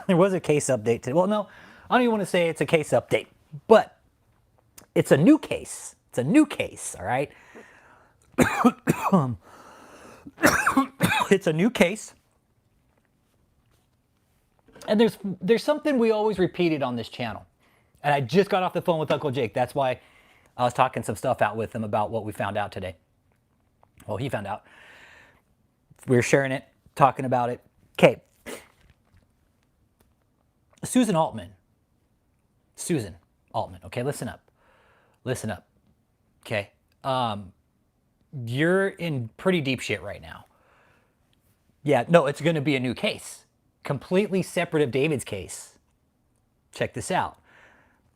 There was a case update today. Well, no, I don't even want to say it's a case update, but it's a new case. It's a new case, all right? It's a new case. And there's something we always repeated on this channel. And I just got off the phone with Uncle Jake. That's why I was talking some stuff out with him about what we found out today. Well, he found out. We were sharing it, talking about it. Okay. Susan Altman. Susan Altman. Okay, listen up. Listen up. Okay. You're in pretty deep shit right now. Yeah, no, it's going to be a new case. Completely separate of David's case. Check this out.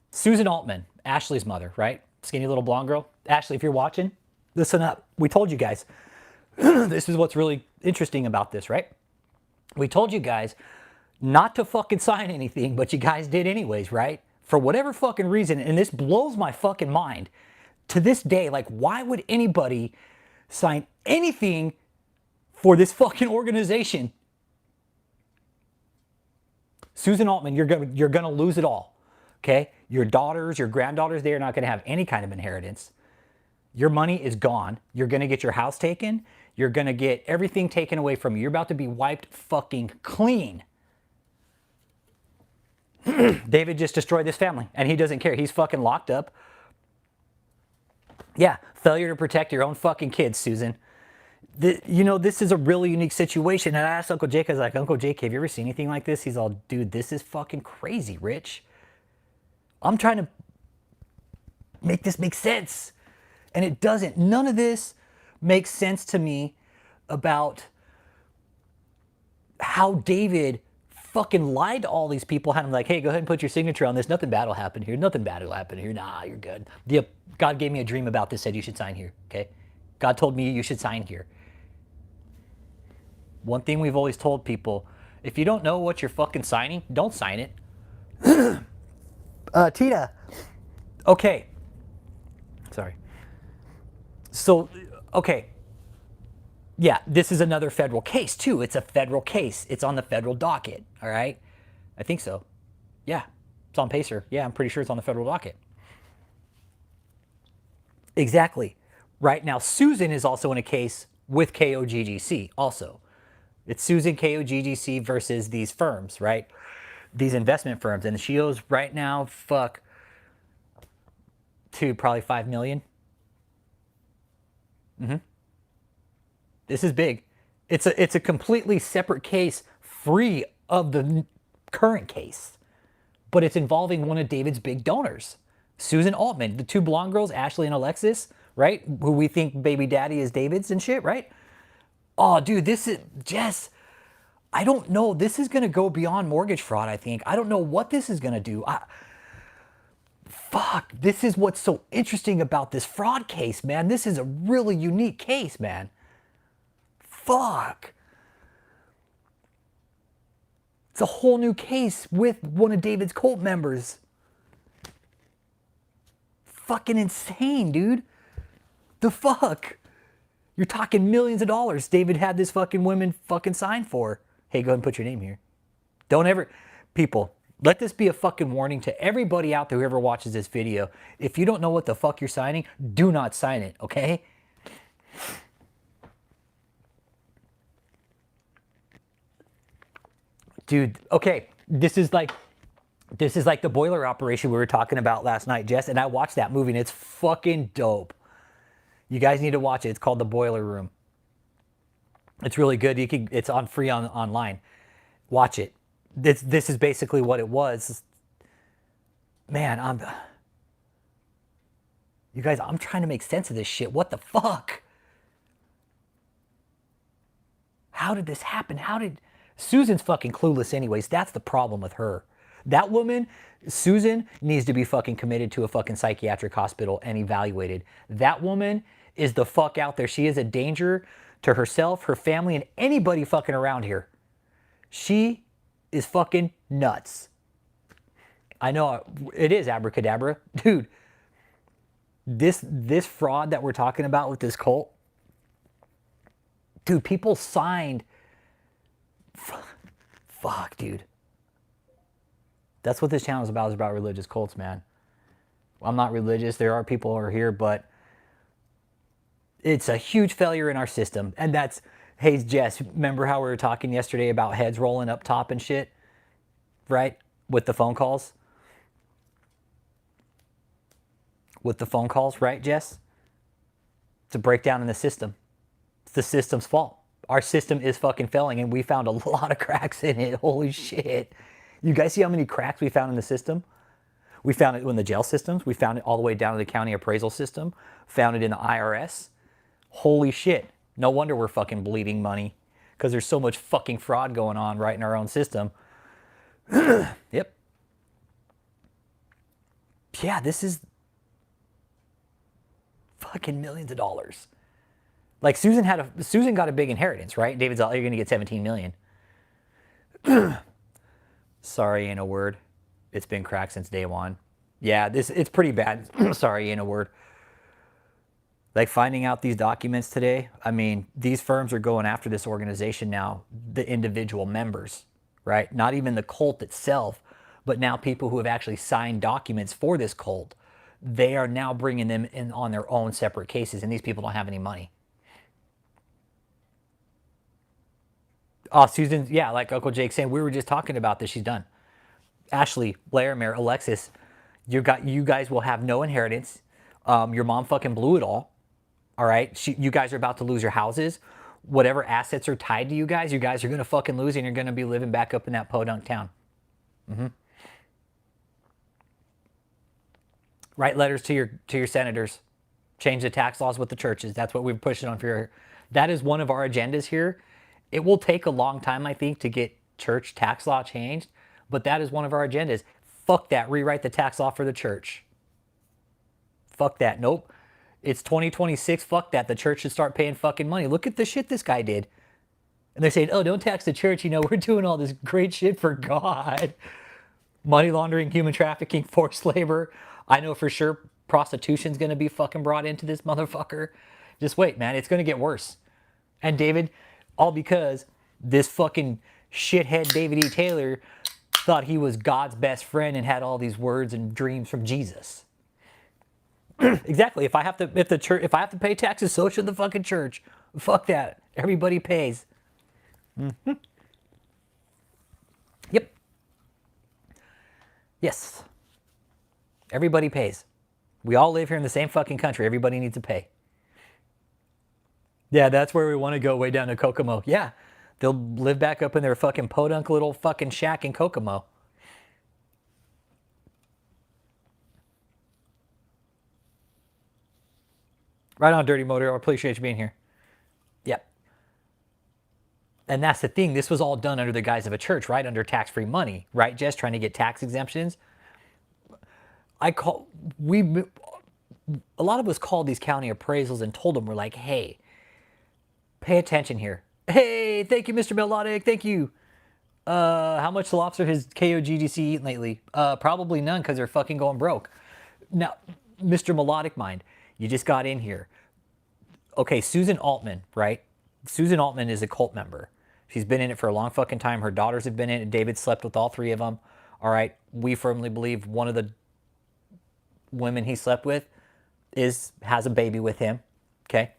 Susan Altman, Ashley's mother, right? Skinny little blonde girl. Ashley, if you're watching, listen up. We told you guys. This is what's really interesting about this, right? We told you guys not to fucking sign anything, but you guys did anyways, right? For whatever fucking reason, and this blows my fucking mind. To this day, like, why would anybody sign anything for this fucking organization? Susan Altman, you're gonna lose it all, okay? Your daughters, your granddaughters, they are not gonna have any kind of inheritance. Your money is gone. You're gonna get your house taken. You're gonna get everything taken away from you. You're about to be wiped fucking clean. David just destroyed this family, and he doesn't care. He's fucking locked up. Yeah, failure to protect your own fucking kids, Susan. You know, this is a really unique situation. And I asked Uncle Jake, I was like, Uncle Jake, have you ever seen anything like this? He's all, dude, this is fucking crazy, Rich. I'm trying to make this make sense. And it doesn't. None of this makes sense to me about how David fucking lied to all these people. Had him like, hey, go ahead and put your signature on this. Nothing bad will happen here. Nothing bad will happen here. Nah, you're good. Yep. God gave me a dream about this, said you should sign here. Okay. God told me you should sign here. One thing we've always told people, if you don't know what you're fucking signing, don't sign it. Tita. Okay. Sorry. So, okay. Yeah, this is another federal case too. It's a federal case. It's on the federal docket, all right? I think so. Yeah, it's on Pacer. Yeah, I'm pretty sure it's on the federal docket. Exactly. Right now, Susan is also in a case with KOGGC also. It's Susan KOGGC versus these firms, right? These investment firms. And she owes right now, to probably $5 million. This is big. It's a completely separate case, free of the current case. But it's involving one of David's big donors. Susan Altman, the two blonde girls, Ashley and Alexis, right? Who we think baby daddy is David's and shit, right? Oh, dude, this is Jess. I don't know. This is going to go beyond mortgage fraud, I think. I don't know what this is going to do. Fuck, this is what's so interesting about this fraud case, man. This is a really unique case, man. Fuck. It's a whole new case with one of David's cult members. Fucking insane, dude. The fuck? You're talking millions of dollars David had this fucking women fucking sign for. Hey, go ahead and put your name here. Don't ever, people, let this be a fucking warning to everybody out there who ever watches this video. If you don't know what the fuck you're signing, do not sign it, okay? Dude, okay, this is like the boiler operation we were talking about last night, Jess, and I watched that movie and it's fucking dope. You guys need to watch it. It's called The Boiler Room. It's really good. It's on free online. Watch it. This is basically what it was. Man, you guys, I'm trying to make sense of this shit. What the fuck? How did this happen? Susan's fucking clueless anyways. That's the problem with her. That woman, Susan, needs to be fucking committed to a fucking psychiatric hospital and evaluated. That woman is the fuck out there. She is a danger to herself, her family, and anybody fucking around here. She is fucking nuts. I know it is abracadabra. Dude, this fraud that we're talking about with this cult, dude, people signed. Fuck, dude. That's what this channel is about religious cults, man. I'm not religious. There are people who are here, but it's a huge failure in our system. And that's, hey, Jess, remember how we were talking yesterday about heads rolling up top and shit? Right? With the phone calls? With the phone calls, right, Jess? It's a breakdown in the system. It's the system's fault. Our system is fucking failing, and we found a lot of cracks in it. Holy shit. You guys see how many cracks we found in the system? We found it in the jail systems. We found it all the way down to the county appraisal system. Found it in the IRS. Holy shit. No wonder we're fucking bleeding money, because there's so much fucking fraud going on right in our own system. Yep. Yeah, this is fucking millions of dollars. Like Susan got a big inheritance, right? David's all, you're going to get 17 million. Sorry, ain't a word. It's been cracked since day one. Yeah, it's pretty bad. Sorry, ain't a word. Like finding out these documents today, I mean, these firms are going after this organization now, the individual members, right? Not even the cult itself, but now people who have actually signed documents for this cult. They are now bringing them in on their own separate cases, and these people don't have any money. Oh, Susan, yeah, like Uncle Jake saying, we were just talking about this. She's done. Ashley, Laramere, Alexis, you guys will have no inheritance. Your mom fucking blew it all. All right, you guys are about to lose your houses. Whatever assets are tied to you guys are going to fucking lose, and you're going to be living back up in that podunk town. Write letters to your senators. Change the tax laws with the churches. That's what we're pushing on for your. That is one of our agendas here. It will take a long time, I think, to get church tax law changed, but that is one of our agendas. Fuck that. Rewrite the tax law for the church. Fuck that. Nope. It's 2026. Fuck that. The church should start paying fucking money. Look at the shit this guy did. And they're saying, oh, don't tax the church. You know, we're doing all this great shit for God. Money laundering, human trafficking, forced labor. I know for sure prostitution's going to be fucking brought into this motherfucker. Just wait, man. It's going to get worse. And David, all because this fucking shithead David E. Taylor thought he was God's best friend and had all these words and dreams from Jesus. Exactly. If I have to pay taxes, so should the fucking church. Fuck that. Everybody pays. Yep. Yes. Everybody pays. We all live here in the same fucking country. Everybody needs to pay. Yeah, that's where we want to go, way down to Kokomo. Yeah, they'll live back up in their fucking podunk little fucking shack in Kokomo. Right on, Dirty Motor. I appreciate you being here. Yep. And that's the thing. This was all done under the guise of a church, right? Under tax-free money, right, Jess? Trying to get tax exemptions. A lot of us called these county appraisals and told them, we're like, hey, pay attention here. Hey, thank you, Mr. Melodic. Thank you. How much lobster has KOGDC eaten lately? Probably none, because they're fucking going broke. Now, Mr. Melodic Mind, you just got in here. Okay, Susan Altman, right? Susan Altman is a cult member. She's been in it for a long fucking time. Her daughters have been in it. David slept with all three of them. All right, we firmly believe one of the women he slept with has a baby with him. Okay,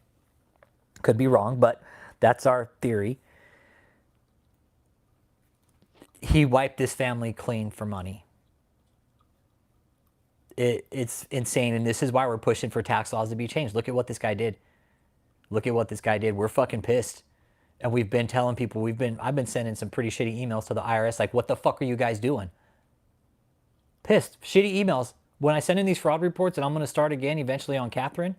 could be wrong, but that's our theory. He wiped this family clean for money. It's insane, and this is why we're pushing for tax laws to be changed. Look at what this guy did. Look at what this guy did. We're fucking pissed. And we've been telling people, I've been sending some pretty shitty emails to the IRS, like, what the fuck are you guys doing? Pissed. Shitty emails. When I send in these fraud reports, and I'm going to start again eventually on Catherine,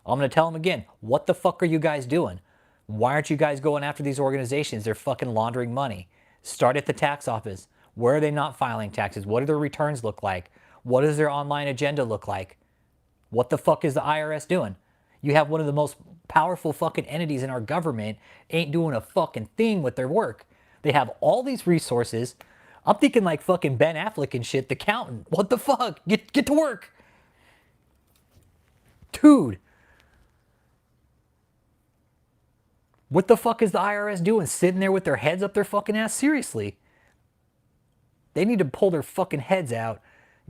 I'm going to tell them again, what the fuck are you guys doing? Why aren't you guys going after these organizations? They're fucking laundering money. Start at the tax office. Where are they not filing taxes? What do their returns look like? What does their online agenda look like? What the fuck is the IRS doing? You have one of the most powerful fucking entities in our government ain't doing a fucking thing with their work. They have all these resources. I'm thinking like fucking Ben Affleck and shit, the accountant. What the fuck? Get to work. Dude. What the fuck is the IRS doing? Sitting there with their heads up their fucking ass? Seriously. They need to pull their fucking heads out,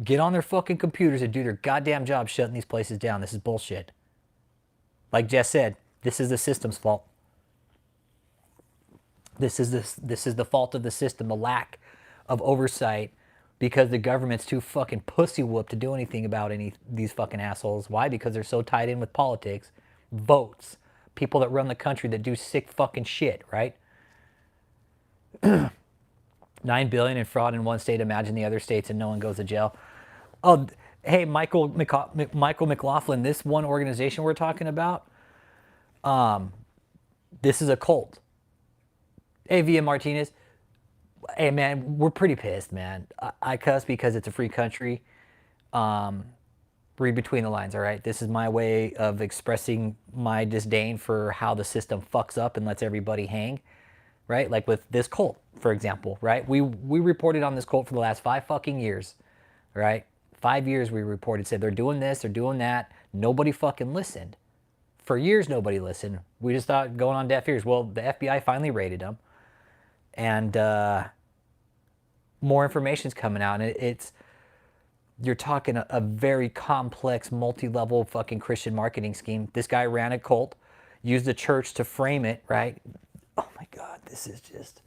get on their fucking computers and do their goddamn job shutting these places down. This is bullshit. Like Jess said, this is the system's fault. This is the fault of the system, the lack of oversight, because the government's too fucking pussy whooped to do anything about these fucking assholes. Why? Because they're so tied in with politics, votes, people that run the country that do sick fucking shit, right? 9 billion in fraud in one state. Imagine the other states and no one goes to jail. Oh, hey, Michael McLaughlin, this one organization we're talking about, this is a cult. Hey, Via Martinez. Hey, man, we're pretty pissed, man. I cuss because it's a free country. Read between the lines, all right? This is my way of expressing my disdain for how the system fucks up and lets everybody hang, right? Like with this cult, for example, right? We reported on this cult for the last 5 fucking years, right? 5 years we reported, said they're doing this, they're doing that. Nobody fucking listened. For years, nobody listened. We just thought going on deaf ears. Well, the FBI finally raided them. And more information's coming out. And you're talking a very complex, multi-level fucking Christian marketing scheme. This guy ran a cult, used the church to frame it, right? Oh my God, this is just...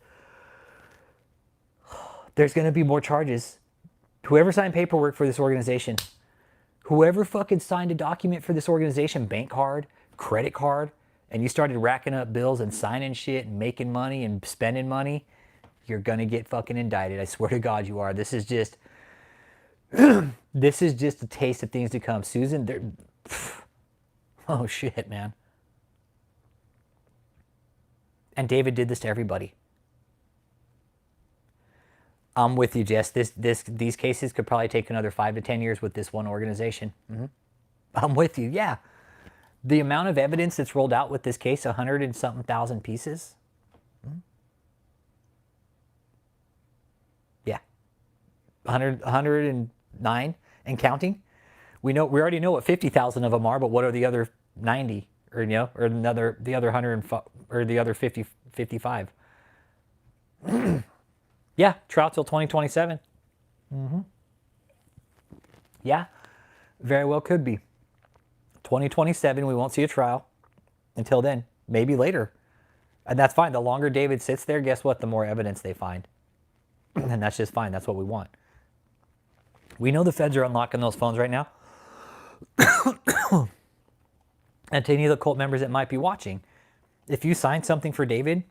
There's going to be more charges. Whoever signed paperwork for this organization, whoever fucking signed a document for this organization, bank card, credit card, and you started racking up bills and signing shit and making money and spending money, you're going to get fucking indicted. I swear to God you are. This is just... this is just a taste of things to come. Susan, oh shit, man. And David did this to everybody. I'm with you, Jess. These cases could probably take another 5 to 10 years with this one organization. I'm with you, yeah. The amount of evidence that's rolled out with this case, 100 and something thousand pieces. Yeah. 109 and counting. We already know what 50,000 of them are, but what are the other 90 or the other 100 or the other 55? Yeah, trial till 2027. Yeah, very well could be. 2027, we won't see a trial until then, maybe later. And that's fine. The longer David sits there, guess what? The more evidence they find. And that's just fine. That's what we want. We know the feds are unlocking those phones right now. And to any of the cult members that might be watching, if you signed something for David,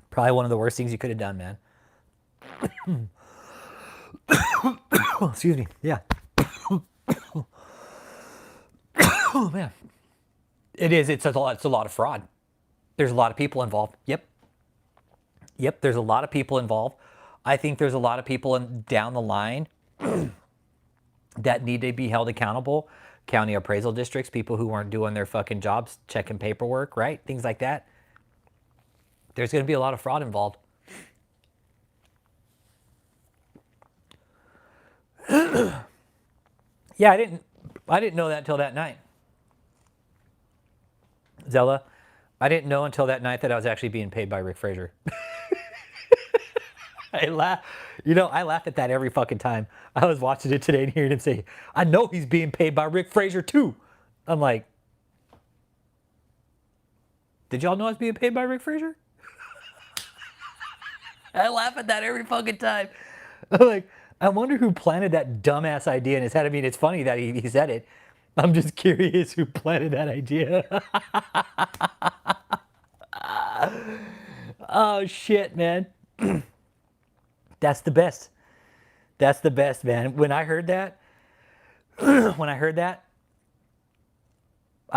probably one of the worst things you could have done, man. Excuse me. Yeah. Oh, man. It is. It's a lot of fraud. There's a lot of people involved. Yep, there's a lot of people involved. I think there's a lot of people down the line that need to be held accountable. County appraisal districts, people who weren't doing their fucking jobs, checking paperwork, right? Things like that. There's going to be a lot of fraud involved. Yeah, I didn't know that until that night. Zella, I didn't know until that night that I was actually being paid by Rick Fraser. I laugh at that every fucking time. I was watching it today and hearing him say, I know he's being paid by Rick Fraser too. I'm like, did y'all know I was being paid by Rick Fraser? I laugh at that every fucking time. I'm like, I wonder who planted that dumbass idea in his head. I mean, it's funny that he said it. I'm just curious who planted that idea. Oh, shit, man. That's the best. That's the best, man. When I heard that, I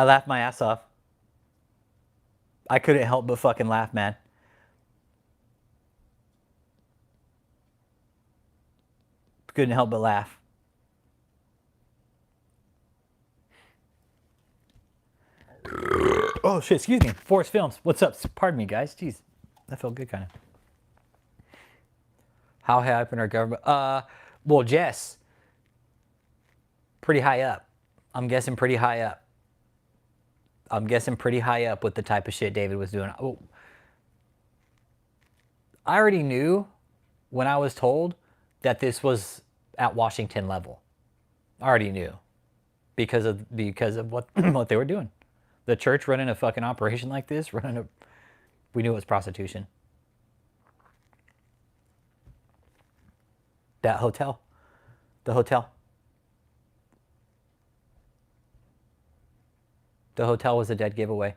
laughed my ass off. I couldn't help but fucking laugh, man. Couldn't help but laugh. Oh, shit, excuse me. Forest Films. What's up? Pardon me, guys. Jeez, that felt good, kind of. How high up in our government? Well, Jess, pretty high up. I'm guessing pretty high up. I'm guessing pretty high up with the type of shit David was doing. Oh. I already knew when I was told that this was at Washington level. I already knew because of what what they were doing. The church running a fucking operation like this, we knew it was prostitution. That hotel, the hotel was a dead giveaway.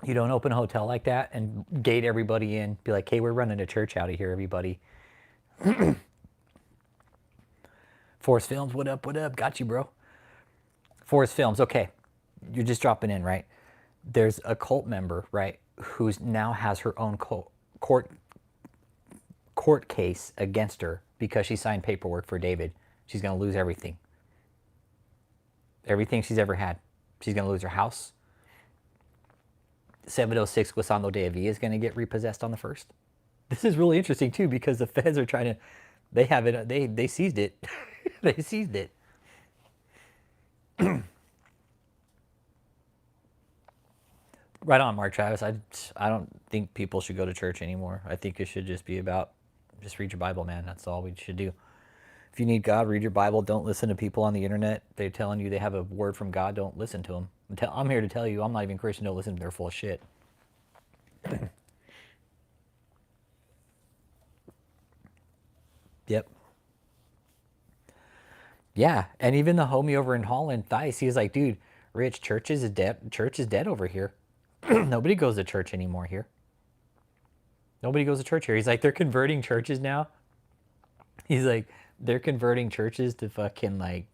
You don't open a hotel like that and gate everybody in. Be like, hey, we're running a church out of here, everybody. Forest Films, what up, what up? Got you, bro. Forest Films, okay. You're just dropping in, right? There's a cult member, right, who's now has her own court case against her because she signed paperwork for David. She's going to lose everything. Everything she's ever had. She's going to lose her house. 706 Guasando de Avila is going to get repossessed on the 1st. This is really interesting too because the feds are trying to, they have it, they seized it. They seized it. Right on, Mark Travis. I don't think people should go to church anymore. I think it should just be about, just read your Bible, man. That's all we should do. If you need God, read your Bible. Don't listen to people on the internet. They're telling you they have a word from God. Don't listen to them. I'm here to tell you, I'm not even Christian. Don't listen to them. They're full of shit. Yep. Yeah, and even the homie over in Holland, Thice, he was like, dude, Rich, church is dead. Church is dead over here. Nobody goes to church anymore here. Nobody goes to church here. He's like, they're converting churches now. He's like, they're converting churches to fucking like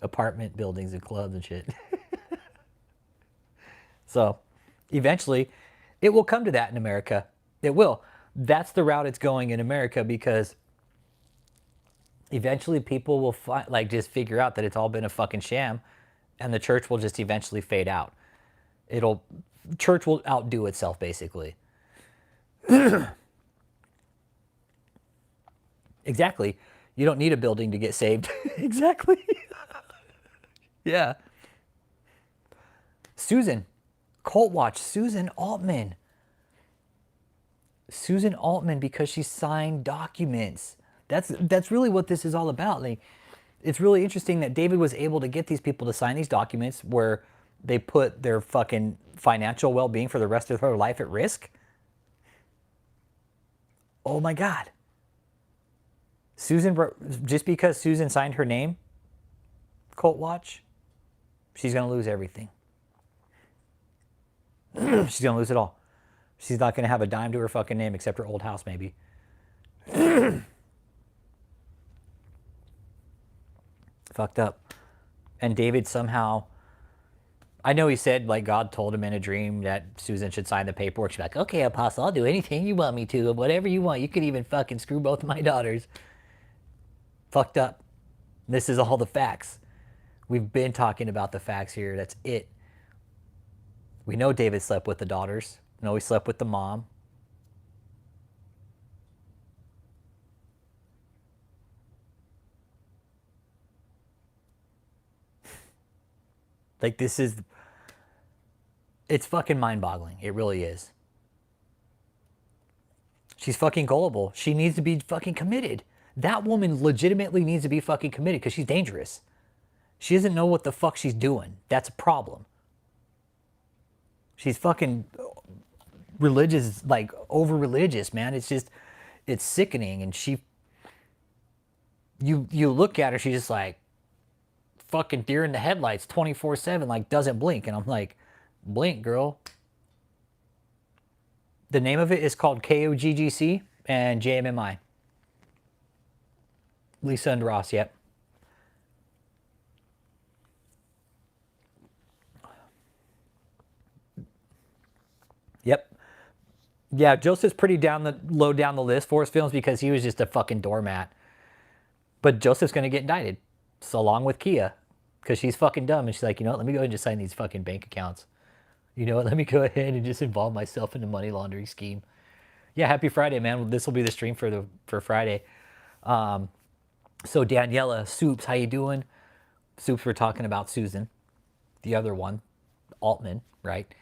apartment buildings and clubs and shit. So eventually it will come to that in America. It will. That's the route it's going in America because eventually people will just figure out that it's all been a fucking sham and the church will just eventually fade out. Church will outdo itself basically. Exactly. You don't need a building to get saved. Exactly. Yeah. Susan, Cult Watch, Susan Altman. Susan Altman because she signed documents. That's really what this is all about. Like, it's really interesting that David was able to get these people to sign these documents where they put their fucking financial well-being for the rest of their life at risk. Oh my God. Susan, just because Susan signed her name, Cult Watch, she's going to lose everything. She's going to lose it all. She's not going to have a dime to her fucking name except her old house, maybe. Fucked up. And David somehow, I know he said, like, God told him in a dream that Susan should sign the paperwork. She's like, okay, Apostle, I'll do anything you want me to, whatever you want. You could even fucking screw both of my daughters. Fucked up. This is all the facts. We've been talking about the facts here. That's it. We know David slept with the daughters. We know he slept with the mom. Like, it's fucking mind-boggling. It really is. She's fucking gullible. She needs to be fucking committed. That woman legitimately needs to be fucking committed because she's dangerous. She doesn't know what the fuck she's doing. That's a problem. She's fucking religious, like over-religious, man. It's sickening. And you look at her, she's just like fucking deer in the headlights 24/7, like doesn't blink. And I'm like, blink, girl. The name of it is called KOGGC and JMMI. Lisa and Ross, yep. Yep. Yeah, Joseph's pretty low down the list, Forrest Films, because he was just a fucking doormat. But Joseph's going to get indicted, so along with Kia, because she's fucking dumb. And she's like, you know what, let me go ahead and just sign these fucking bank accounts. You know what, let me go ahead and just involve myself in the money laundering scheme. Yeah, happy Friday, man. This will be the stream for Friday. So Daniela, Soups, how you doing? Soups, we're talking about Susan, the other one, Altman, right?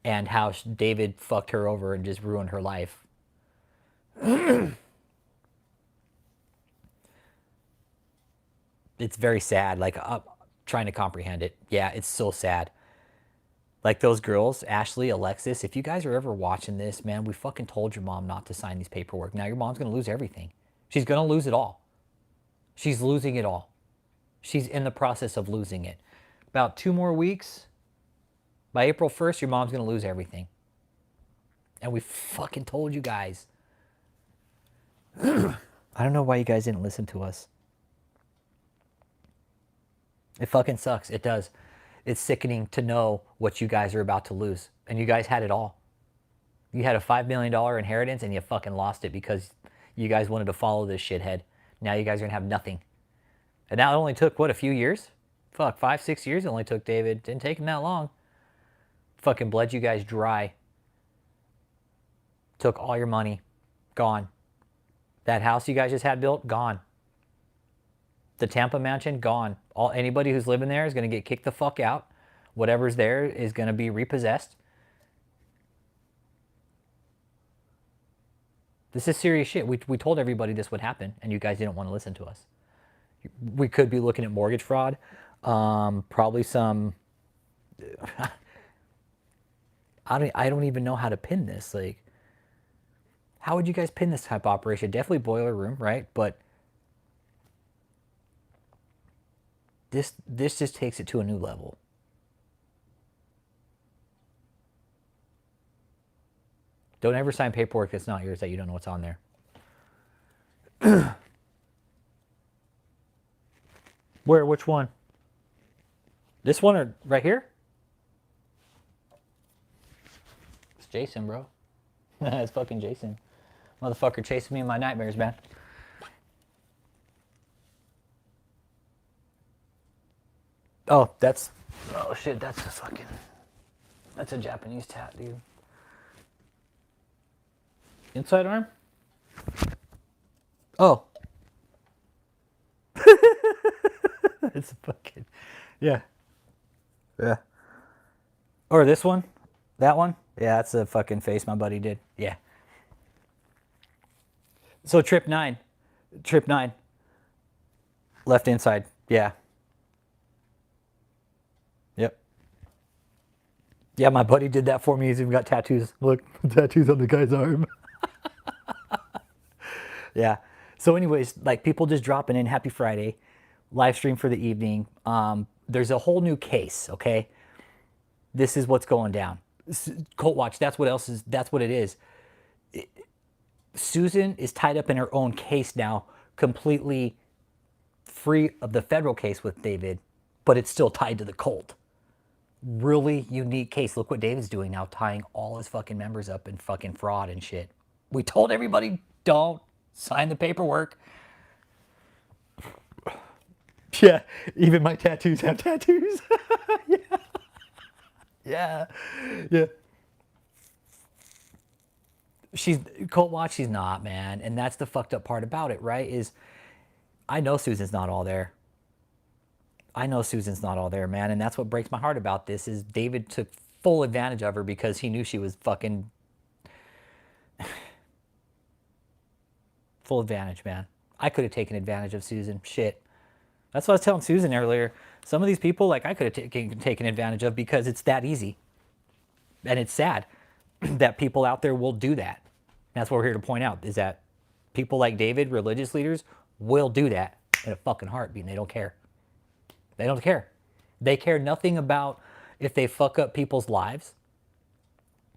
and how David fucked her over and just ruined her life. It's very sad. Like, trying to comprehend it. Yeah, it's so sad. Like those girls, Ashley, Alexis, if you guys are ever watching this, man, we fucking told your mom not to sign these paperwork. Now your mom's going to lose everything. She's going to lose it all. She's losing it all. She's in the process of losing it. About 2 more weeks, by April 1st, your mom's going to lose everything. And we fucking told you guys. I don't know why you guys didn't listen to us. It fucking sucks. It does. It's sickening to know what you guys are about to lose. And you guys had it all. You had a $5 million inheritance and you fucking lost it because you guys wanted to follow this shithead. Now you guys are going to have nothing. And that only took, what, a few years? Fuck, 5, 6 years it only took David. Didn't take him that long. Fucking bled you guys dry. Took all your money. Gone. That house you guys just had built, gone. The Tampa mansion, gone. Anybody who's living there is going to get kicked the fuck out. Whatever's there is going to be repossessed. This is serious shit. We told everybody this would happen, and you guys didn't want to listen to us. We could be looking at mortgage fraud. Probably some... I don't even know how to pin this. Like, how would you guys pin this type of operation? Definitely boiler room, right? But this just takes it to a new level. Don't ever sign paperwork that's not yours that you don't know what's on there. Where? Which one? This one or right here? It's Jason, bro. It's fucking Jason. Motherfucker chasing me in my nightmares, man. Oh, oh shit, that's a Japanese tat, dude. Inside arm? Oh. It's fucking, yeah. Yeah. Or this one? That one? Yeah, that's the fucking face my buddy did. Yeah. So trip 9. Left inside. Yeah. Yep. Yeah, my buddy did that for me. He's even got tattoos. Look, tattoos on the guy's arm. Yeah. So anyways, like people just dropping in. Happy Friday. Live stream for the evening. There's a whole new case, okay? This is what's going down. Cult Watch, that's what it is. Susan is tied up in her own case now, completely free of the federal case with David, but it's still tied to the cult. Really unique case. Look what David's doing now, tying all his fucking members up in fucking fraud and shit. We told everybody, don't sign the paperwork. Yeah, even my tattoos have tattoos. Yeah. Yeah. Yeah. She's Cult Watch, she's not, man. And that's the fucked up part about it, right? Is I know Susan's not all there. I know Susan's not all there, man. And that's what breaks my heart about this is David took full advantage of her because he knew she was fucking full advantage, man. I could have taken advantage of Susan. Shit. That's what I was telling Susan earlier. Some of these people, like, I could have taken advantage of because it's that easy. And it's sad that people out there will do that. That's what we're here to point out, is that people like David, religious leaders, will do that in a fucking heartbeat, and they don't care. They don't care. They care nothing about if they fuck up people's lives.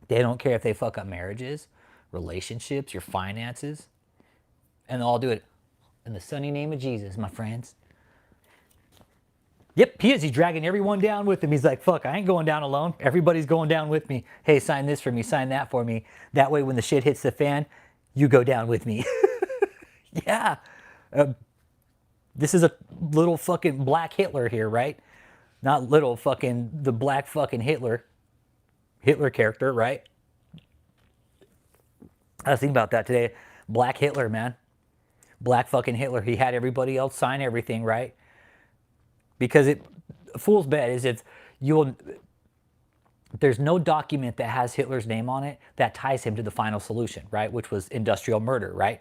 They don't care if they fuck up marriages, relationships, your finances. And they'll all do it in the sunny name of Jesus, my friends. Yep, he is. He's dragging everyone down with him. He's like, fuck, I ain't going down alone. Everybody's going down with me. Hey, sign this for me. Sign that for me. That way, when the shit hits the fan, you go down with me. Yeah. This is a little fucking black Hitler here, right? Not little fucking, the black fucking Hitler character, right? I was thinking about that today. Black Hitler, man. Black fucking Hitler. He had everybody else sign everything, right? Because a fool's bet is There's no document that has Hitler's name on it that ties him to the final solution, right? Which was industrial murder, right?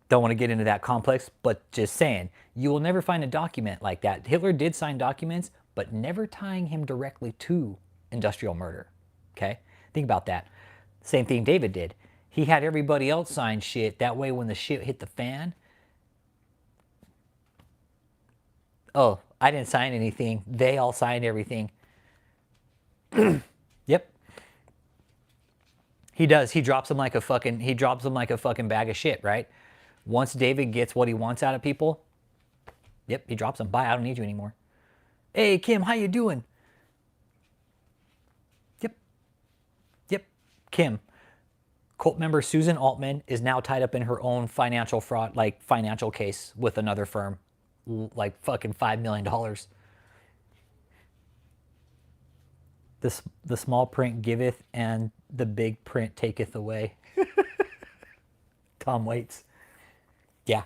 Don't want to get into that complex, but just saying, you will never find a document like that. Hitler did sign documents, but never tying him directly to industrial murder, okay? Think about that. Same thing David did. He had everybody else sign shit. That way when the shit hit the fan, oh, I didn't sign anything. They all signed everything. Yep. He does. He drops them like a fucking bag of shit, right? Once David gets what he wants out of people, yep, he drops them. Bye, I don't need you anymore. Hey, Kim, how you doing? Yep. Yep. Kim. Cult member Susan Altman is now tied up in her own financial fraud, like financial case with another firm, like fucking $5 million. The small print giveth and the big print taketh away. Tom Waits. Yeah,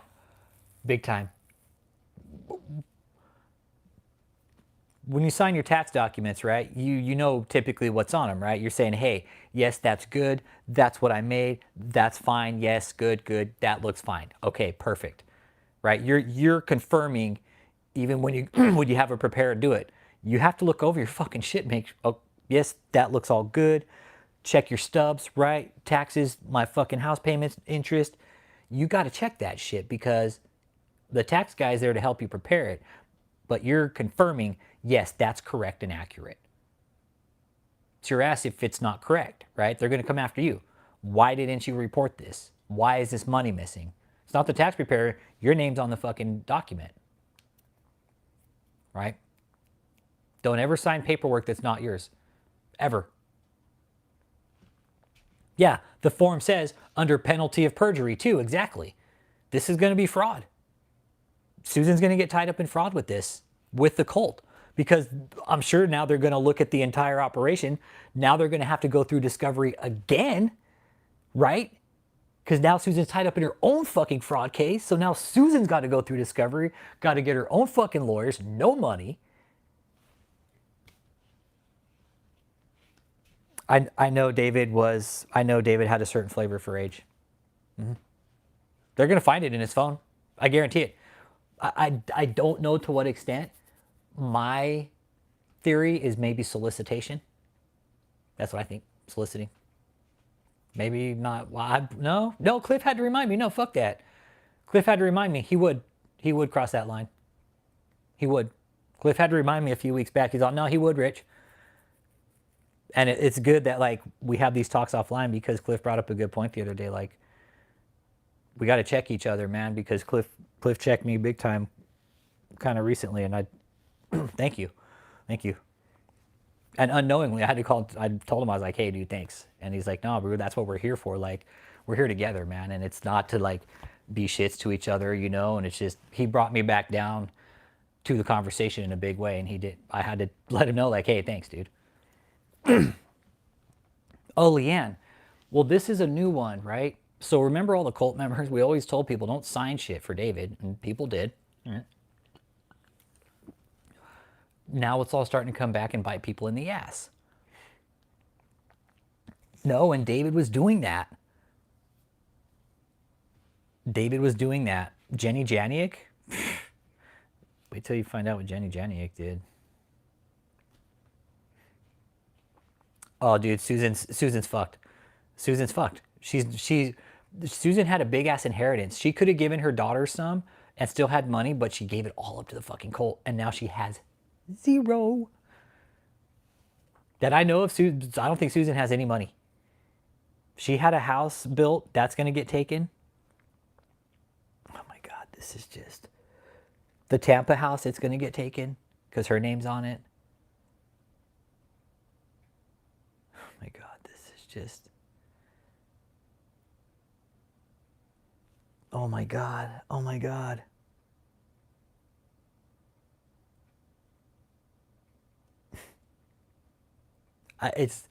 big time. When you sign your tax documents, right, you know typically what's on them, right? You're saying, hey, yes, that's good. That's what I made. That's fine. Yes, good, good. That looks fine. Okay, perfect. Right? You're confirming even when you when you have a preparer do it. You have to look over your fucking shit. Make oh yes, that looks all good. Check your stubs, right? Taxes, my fucking house payments, interest. You got to check that shit because the tax guy's there to help you prepare it. But you're confirming, yes, that's correct and accurate. It's your ass if it's not correct, right? They're going to come after you. Why didn't you report this? Why is this money missing? It's not the tax preparer. Your name's on the fucking document, right? Don't ever sign paperwork that's not yours, ever. Yeah, the form says under penalty of perjury too, exactly. This is going to be fraud. Susan's going to get tied up in fraud with this, with the cult, because I'm sure now they're going to look at the entire operation. Now they're going to have to go through discovery again, right? Because now Susan's tied up in her own fucking fraud case. So now Susan's got to go through discovery, got to get her own fucking lawyers, no money. I know David had a certain flavor for age. Mm-hmm. They're going to find it in his phone. I guarantee it. I don't know to what extent. My theory is maybe solicitation. That's what I think. Soliciting. Maybe not. Well, no, Cliff had to remind me. No, fuck that. Cliff had to remind me. He would cross that line. He would. Cliff had to remind me a few weeks back. He's all, no, he would, Rich. And it's good that like we have these talks offline because Cliff brought up a good point the other day. Like, we got to check each other, man, because Cliff checked me big time kind of recently, and I thank you. And unknowingly, I told him, I was like, hey, dude, thanks. And he's like, no, bro, that's what we're here for. Like, we're here together, man. And it's not to like be shits to each other, you know, and it's just, he brought me back down to the conversation in a big way. And I had to let him know like, hey, thanks, dude. Oh, Leanne. Well, this is a new one, right? So remember all the cult members? We always told people don't sign shit for David, and people did. Right? Now it's all starting to come back and bite people in the ass. No, and David was doing that. Jenny Janiak? Wait till you find out what Jenny Janiak did. Oh, dude, Susan's fucked. Susan's fucked. Susan had a big ass inheritance. She could have given her daughter some and still had money, but she gave it all up to the fucking cult, and now she has zero. That I know of. I don't think Susan has any money. She had a house built. That's going to get taken. Oh my God, this is just... The Tampa house, it's going to get taken because her name's on it. Oh my God, this is just... Oh my God. It's...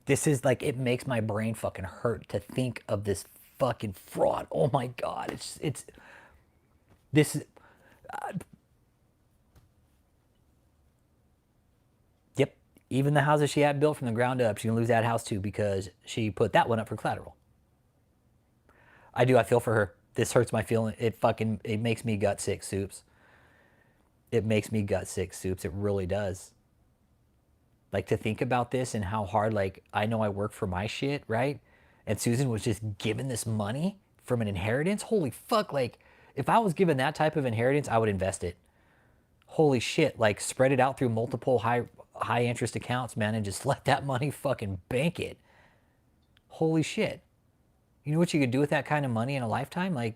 This is like, it makes my brain fucking hurt to think of this fucking fraud. Oh my God. This is... Even the houses she had built from the ground up, she's going to lose that house too because she put that one up for collateral. I feel for her. This hurts my feeling. It makes me gut sick, Soups. It makes me gut sick, Soups. It really does. Like, to think about this and how hard, like, I know I work for my shit, right? And Susan was just given this money from an inheritance. Holy fuck, like, if I was given that type of inheritance, I would invest it. Holy shit, like, spread it out through multiple high interest accounts, man, and just let that money fucking bank it. Holy shit. You know what you could do with that kind of money in a lifetime? Like,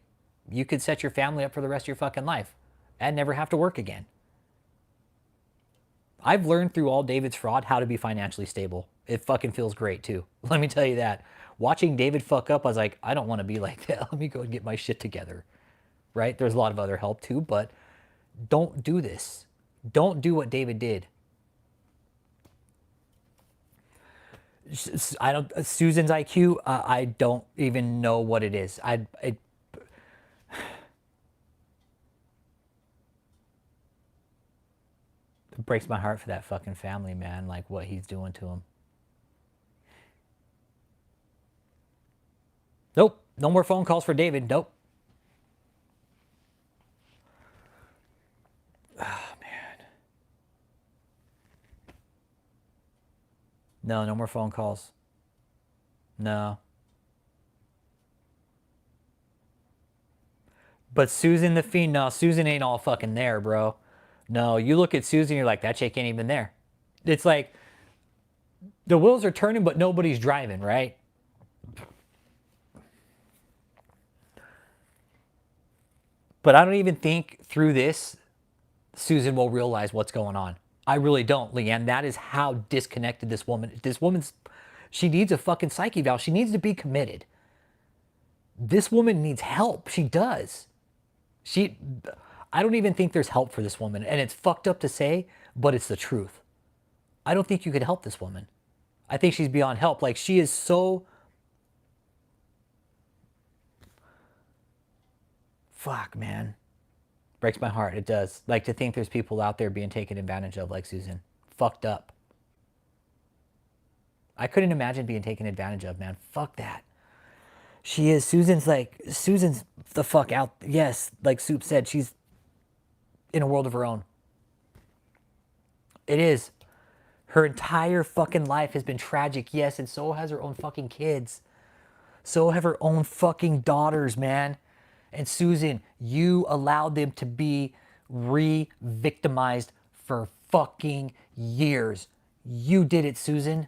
you could set your family up for the rest of your fucking life and never have to work again. I've learned through all David's fraud how to be financially stable. It fucking feels great too. Let me tell you that. Watching David fuck up, I was like, I don't want to be like that. Let me go and get my shit together. Right? There's a lot of other help too, but don't do this. Don't do what David did. Susan's IQ, I don't even know what it is. It breaks my heart for that fucking family, man, like what he's doing to them. Nope. No more phone calls for David. Nope. Oh, man. No more phone calls. No. But Susan the Fiend, no, Susan ain't all fucking there, bro. No, you look at Susan, you're like, that chick ain't even there. It's like, the wheels are turning, but nobody's driving, right? But I don't even think through this, Susan will realize what's going on. I really don't, Leanne. That is how disconnected this woman's, she needs a fucking psyche valve. She needs to be committed. This woman needs help. She does. I don't even think there's help for this woman. And it's fucked up to say, but it's the truth. I don't think you could help this woman. I think she's beyond help. Like, she is so... Fuck, man. Breaks my heart. It does. Like, to think there's people out there being taken advantage of like Susan. Fucked up. I couldn't imagine being taken advantage of, man. Fuck that. She is. Susan's the fuck out. Yes, like Soup said, she's in a world of her own. It is. Her entire fucking life has been tragic, yes, and so has her own fucking kids. So have her own fucking daughters, man. And Susan, you allowed them to be re-victimized for fucking years. You did it, Susan.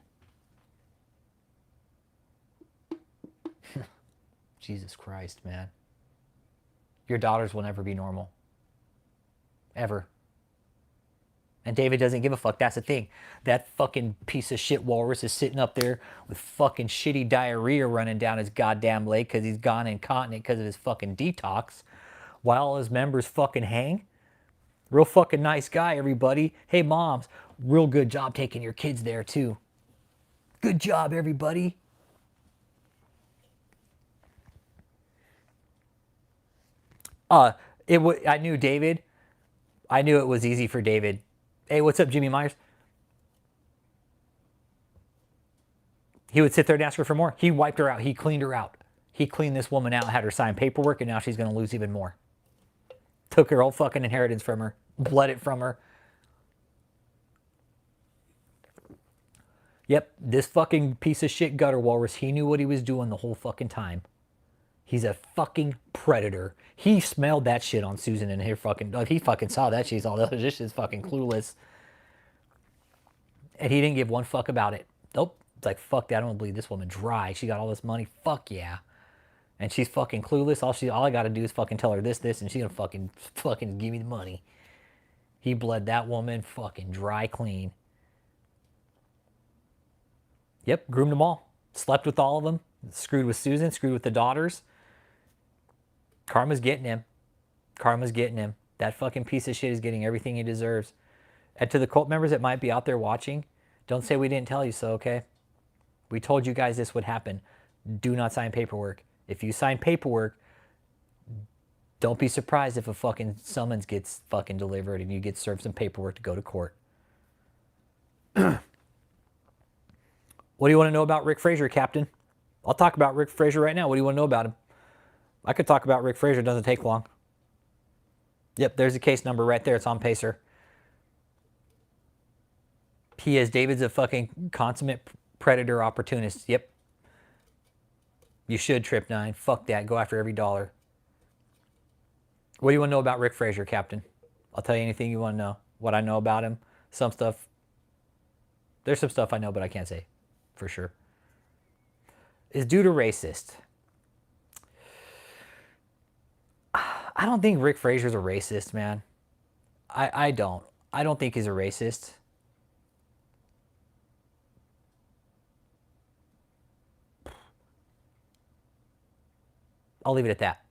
Jesus Christ, man. Your daughters will never be normal. Ever. And David doesn't give a fuck. That's the thing. That fucking piece of shit walrus is sitting up there with fucking shitty diarrhea running down his goddamn leg because he's gone incontinent because of his fucking detox, while all his members fucking hang. Real fucking nice guy, everybody. Hey, moms, real good job taking your kids there, too. Good job, everybody. I knew David. I knew it was easy for David. Hey, what's up, Jimmy Myers? He would sit there and ask her for more. He wiped her out. He cleaned her out. He cleaned this woman out, had her sign paperwork, and now she's going to lose even more. Took her whole fucking inheritance from her. Bled it from her. Yep, this fucking piece of shit gutter walrus, he knew what he was doing the whole fucking time. He's a fucking predator. He smelled that shit on Susan and he fucking saw that she's all this shit's fucking clueless. And he didn't give one fuck about it. Nope. It's like, fuck that. I don't believe this woman dry. She got all this money. Fuck yeah. And she's fucking clueless. All I gotta do is fucking tell her this, and she's gonna fucking give me the money. He bled that woman fucking dry clean. Yep, groomed them all. Slept with all of them. Screwed with Susan, screwed with the daughters. Karma's getting him. Karma's getting him. That fucking piece of shit is getting everything he deserves. And to the cult members that might be out there watching, don't say we didn't tell you so, okay? We told you guys this would happen. Do not sign paperwork. If you sign paperwork, don't be surprised if a fucking summons gets fucking delivered and you get served some paperwork to go to court. What do you want to know about Rick Frazier, Captain? I'll talk about Rick Frazier right now. What do you want to know about him? I could talk about Rick Frazier. It doesn't take long. Yep, there's a case number right there. It's on Pacer. He is David's a fucking consummate predator opportunist. Yep. You should, Trip 9. Fuck that. Go after every dollar. What do you want to know about Rick Frazier, Captain? I'll tell you anything you want to know. What I know about him. Some stuff. There's some stuff I know, but I can't say for sure. Is dude a racist? I don't think Rick Frazier's a racist, man. I don't. I don't think he's a racist. I'll leave it at that.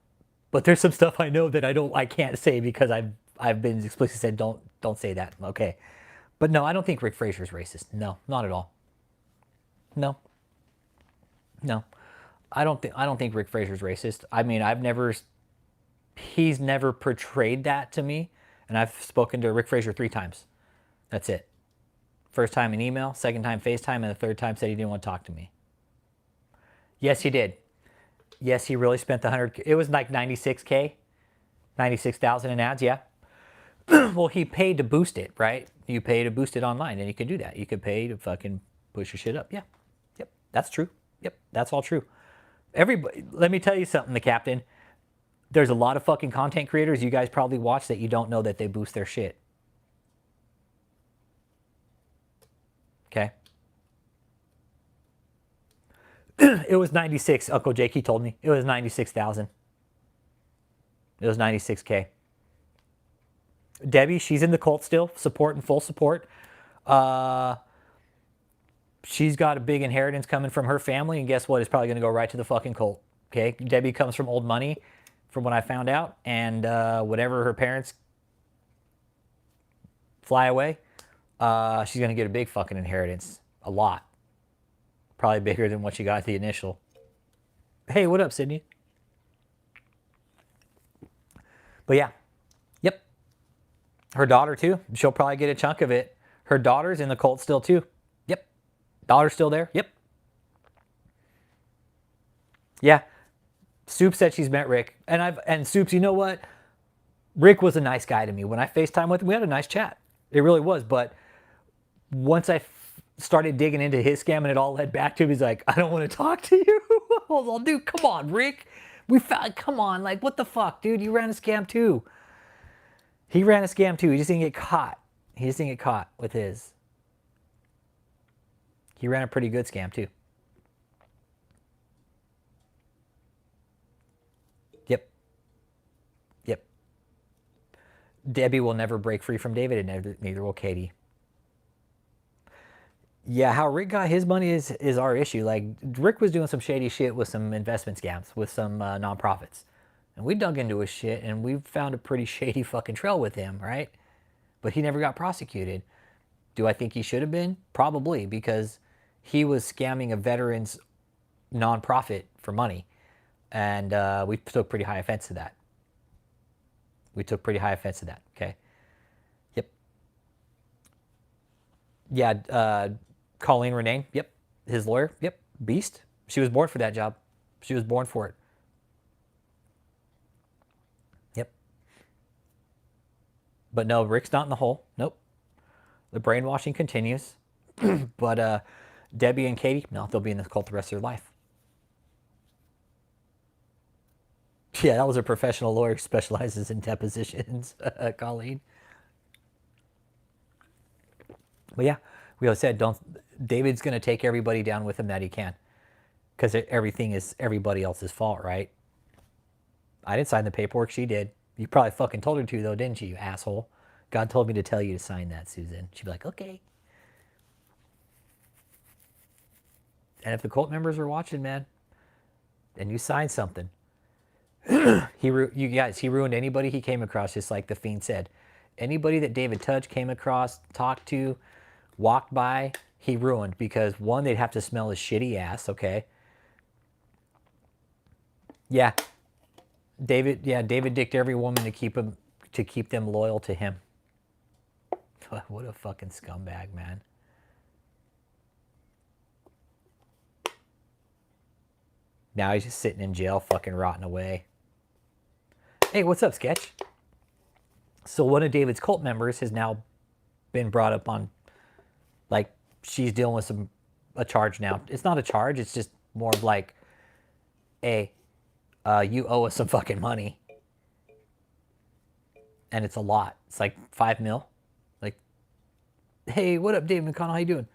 But there's some stuff I know that I can't say because I've been explicitly said don't say that. Okay. But no, I don't think Rick Frazier's racist. No, not at all. No. No. I don't think Rick Frazier's racist. I mean, he's never portrayed that to me, and I've spoken to Rick Frazier 3 times. That's it. First time in email, second time FaceTime, and the third time said he didn't want to talk to me. Yes, he did. Yes, he really spent the 100. It was like 96K, 96,000 in ads. Yeah. Well, he paid to boost it, right? You pay to boost it online, and you can do that. You could pay to fucking push your shit up. Yeah. Yep. That's true. Yep. That's all true. Everybody, let me tell you something, the Captain. There's a lot of fucking content creators you guys probably watch that you don't know that they boost their shit. Okay. It was 96. Uncle Jake, he told me. It was 96,000. It was 96K. Debbie, she's in the cult still. Support and full support. She's got a big inheritance coming from her family. And guess what? It's probably going to go right to the fucking cult. Okay. Debbie comes from old money from what I found out. And whatever her parents fly away, she's going to get a big fucking inheritance. A lot. Probably bigger than what she got at the initial. Hey, what up, Sydney? But yeah. Yep. Her daughter, too. She'll probably get a chunk of it. Her daughter's in the cult still, too. Yep. Daughter's still there. Yep. Yeah. Soup said she's met Rick. And Soups, you know what? Rick was a nice guy to me. When I FaceTime with him, we had a nice chat. It really was. But once I started digging into his scam and it all led back to him, he's like, I don't want to talk to you. Hold on, dude, come on, Rick. Come on, like, what the fuck, dude? You ran a scam too. He ran a scam too. He just didn't get caught. He just didn't get caught with his. He ran a pretty good scam too. Yep. Yep. Debbie will never break free from David, and neither will Katie. Yeah, how Rick got his money is our issue. Like, Rick was doing some shady shit with some investment scams, with some nonprofits. And we dug into his shit, and we found a pretty shady fucking trail with him, right? But he never got prosecuted. Do I think he should have been? Probably, because he was scamming a veterans nonprofit for money. And we took pretty high offense to that. Okay? Yep. Yeah, Colleen Renee, yep. His lawyer, yep. Beast. She was born for that job. She was born for it. Yep. But no, Rick's not in the hole. Nope. The brainwashing continues. But Debbie and Katie, no, they'll be in the cult the rest of their life. Yeah, that was a professional lawyer who specializes in depositions, Colleen. But yeah, we always said, David's going to take everybody down with him that he can. Because everything is everybody else's fault, right? I didn't sign the paperwork. She did. You probably fucking told her to, though, didn't you, you asshole? God told me to tell you to sign that, Susan. She'd be like, okay. And if the cult members are watching, man, and you signed something, he ruined anybody he came across, just like the Fiend said. Anybody that David touched, came across, talked to, walked by, he ruined. Because one, they'd have to smell his shitty ass, okay? Yeah. David dicked every woman to keep them loyal to him. What a fucking scumbag, man. Now he's just sitting in jail, fucking rotting away. Hey, what's up, Sketch? So one of David's cult members has now been brought up on, like, she's dealing with a charge now. It's not a charge. It's just more of like, hey, you owe us some fucking money. And it's a lot. It's like 5 mil. Like, hey, what up, David McConnell? How you doing?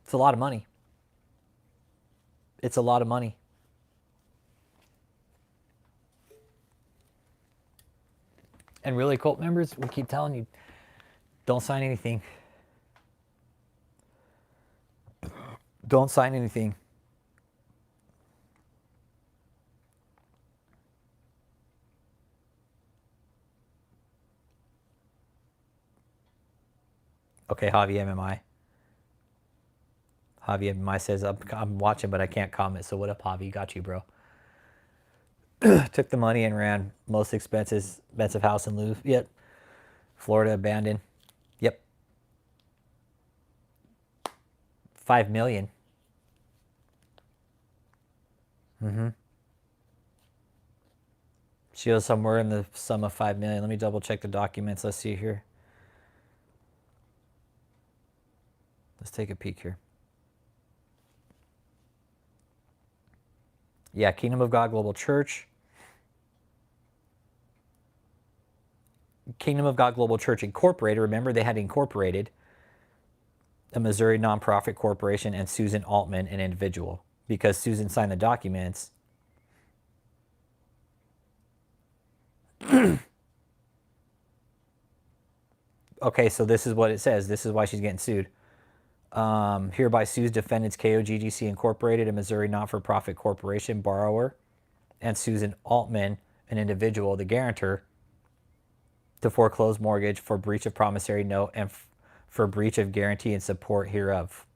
It's a lot of money. It's a lot of money. And really, cult members, we keep telling you, don't sign anything. Don't sign anything. Okay, Javi MMI. Javi MMI says, I'm watching, but I can't comment. So what up, Javi? Got you, bro. Took the money and ran. Most expensive house in Louvre. Yep. Florida abandoned. Yep. 5 million. She owes somewhere in the sum of 5 million. Let me double check the documents. Let's see here. Let's take a peek here. Yeah, Kingdom of God Global Church. Kingdom of God Global Church Incorporated. Remember, they had incorporated a Missouri nonprofit corporation and Susan Altman, an individual. Because Susan signed the documents. Okay, so this is what it says. This is why she's getting sued. Hereby sues defendants KOGGC Incorporated, a Missouri not-for-profit corporation, borrower, and Susan Altman, an individual, the guarantor, to foreclose mortgage for breach of promissory note and for breach of guarantee and support hereof.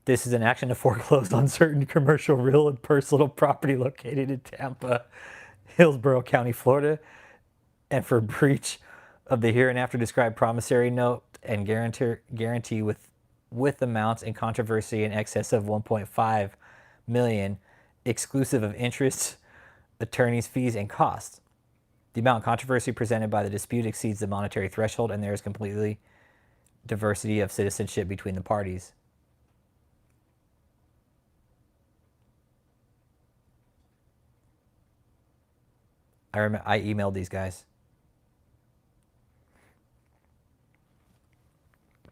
This is an action to foreclose on certain commercial, real, and personal property located in Tampa, Hillsborough County, Florida, and for breach of the hereinafter described promissory note and guarantee with amounts in controversy in excess of 1.5 million, exclusive of interest, attorney's fees, and costs. The amount of controversy presented by the dispute exceeds the monetary threshold, and there is completely diversity of citizenship between the parties. I emailed these guys.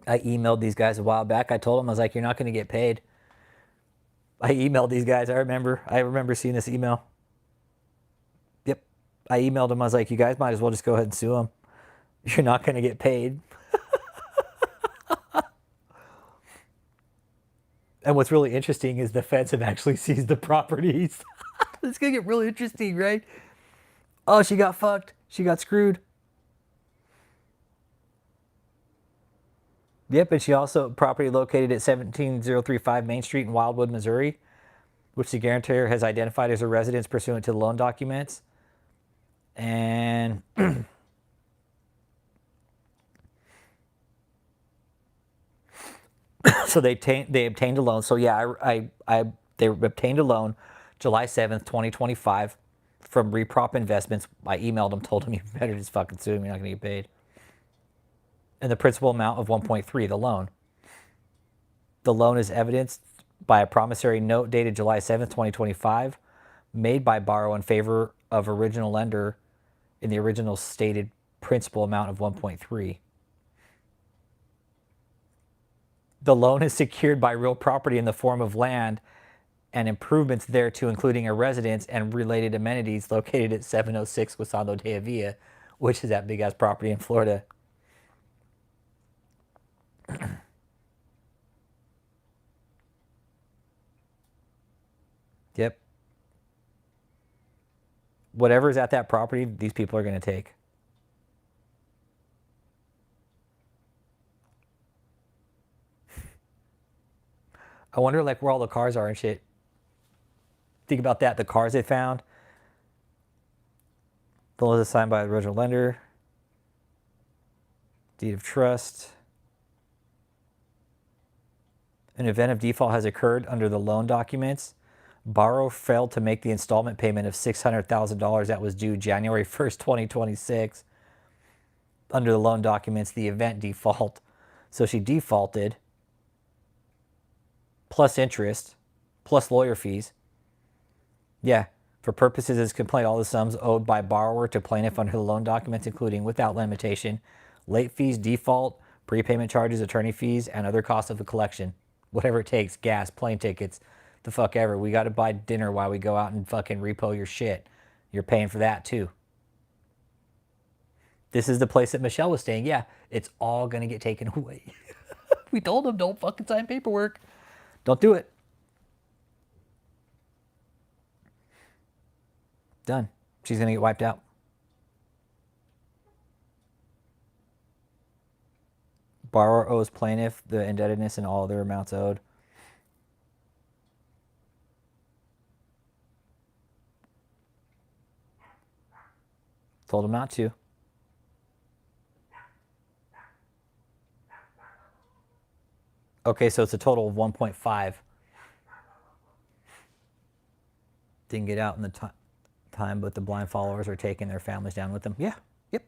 I emailed these guys a while back. I told them, I was like, you're not going to get paid. I emailed these guys. I remember seeing this email. Yep. I emailed them. I was like, you guys might as well just go ahead and sue them. You're not going to get paid. And what's really interesting is the feds have actually seized the properties. It's going to get really interesting, right? Oh, she got fucked. She got screwed. Yep, and she also property located at 17035 Main Street in Wildwood, Missouri, which the guarantor has identified as a residence pursuant to the loan documents. And so they obtained a loan. So yeah, they obtained a loan July 7th, 2025 from Reprop Investments. I emailed them, told them you better just fucking sue him, you're not going to get paid. And the principal amount of 1.3, the loan. The loan is evidenced by a promissory note dated July 7th, 2025, made by borrower in favor of original lender in the original stated principal amount of 1.3. The loan is secured by real property in the form of land and improvements thereto, including a residence and related amenities located at 706 Guasando de Avila, which is that big-ass property in Florida. Yep. Whatever's at that property, these people are going to take. I wonder, like, where all the cars are and shit. Think about that. The cars they found. The loan is signed by the original lender. Deed of trust. An event of default has occurred under the loan documents. Borrower failed to make the installment payment of $600,000 that was due January 1st, 2026. Under the loan documents, the event default. So she defaulted, plus interest, plus lawyer fees. Yeah, for purposes of this complaint, all the sums owed by borrower to plaintiff under the loan documents, including without limitation, late fees, default, prepayment charges, attorney fees, and other costs of the collection. Whatever it takes, gas, plane tickets, the fuck ever. We got to buy dinner while we go out and fucking repo your shit. You're paying for that too. This is the place that Michelle was staying. Yeah, it's all going to get taken away. We told them, don't fucking sign paperwork. Don't do it. Done. She's going to get wiped out. Borrower owes plaintiff the indebtedness and all other amounts owed. Told him not to. Okay, so it's a total of 1.5. Didn't get out in the time, but the blind followers are taking their families down with them. Yeah, yep.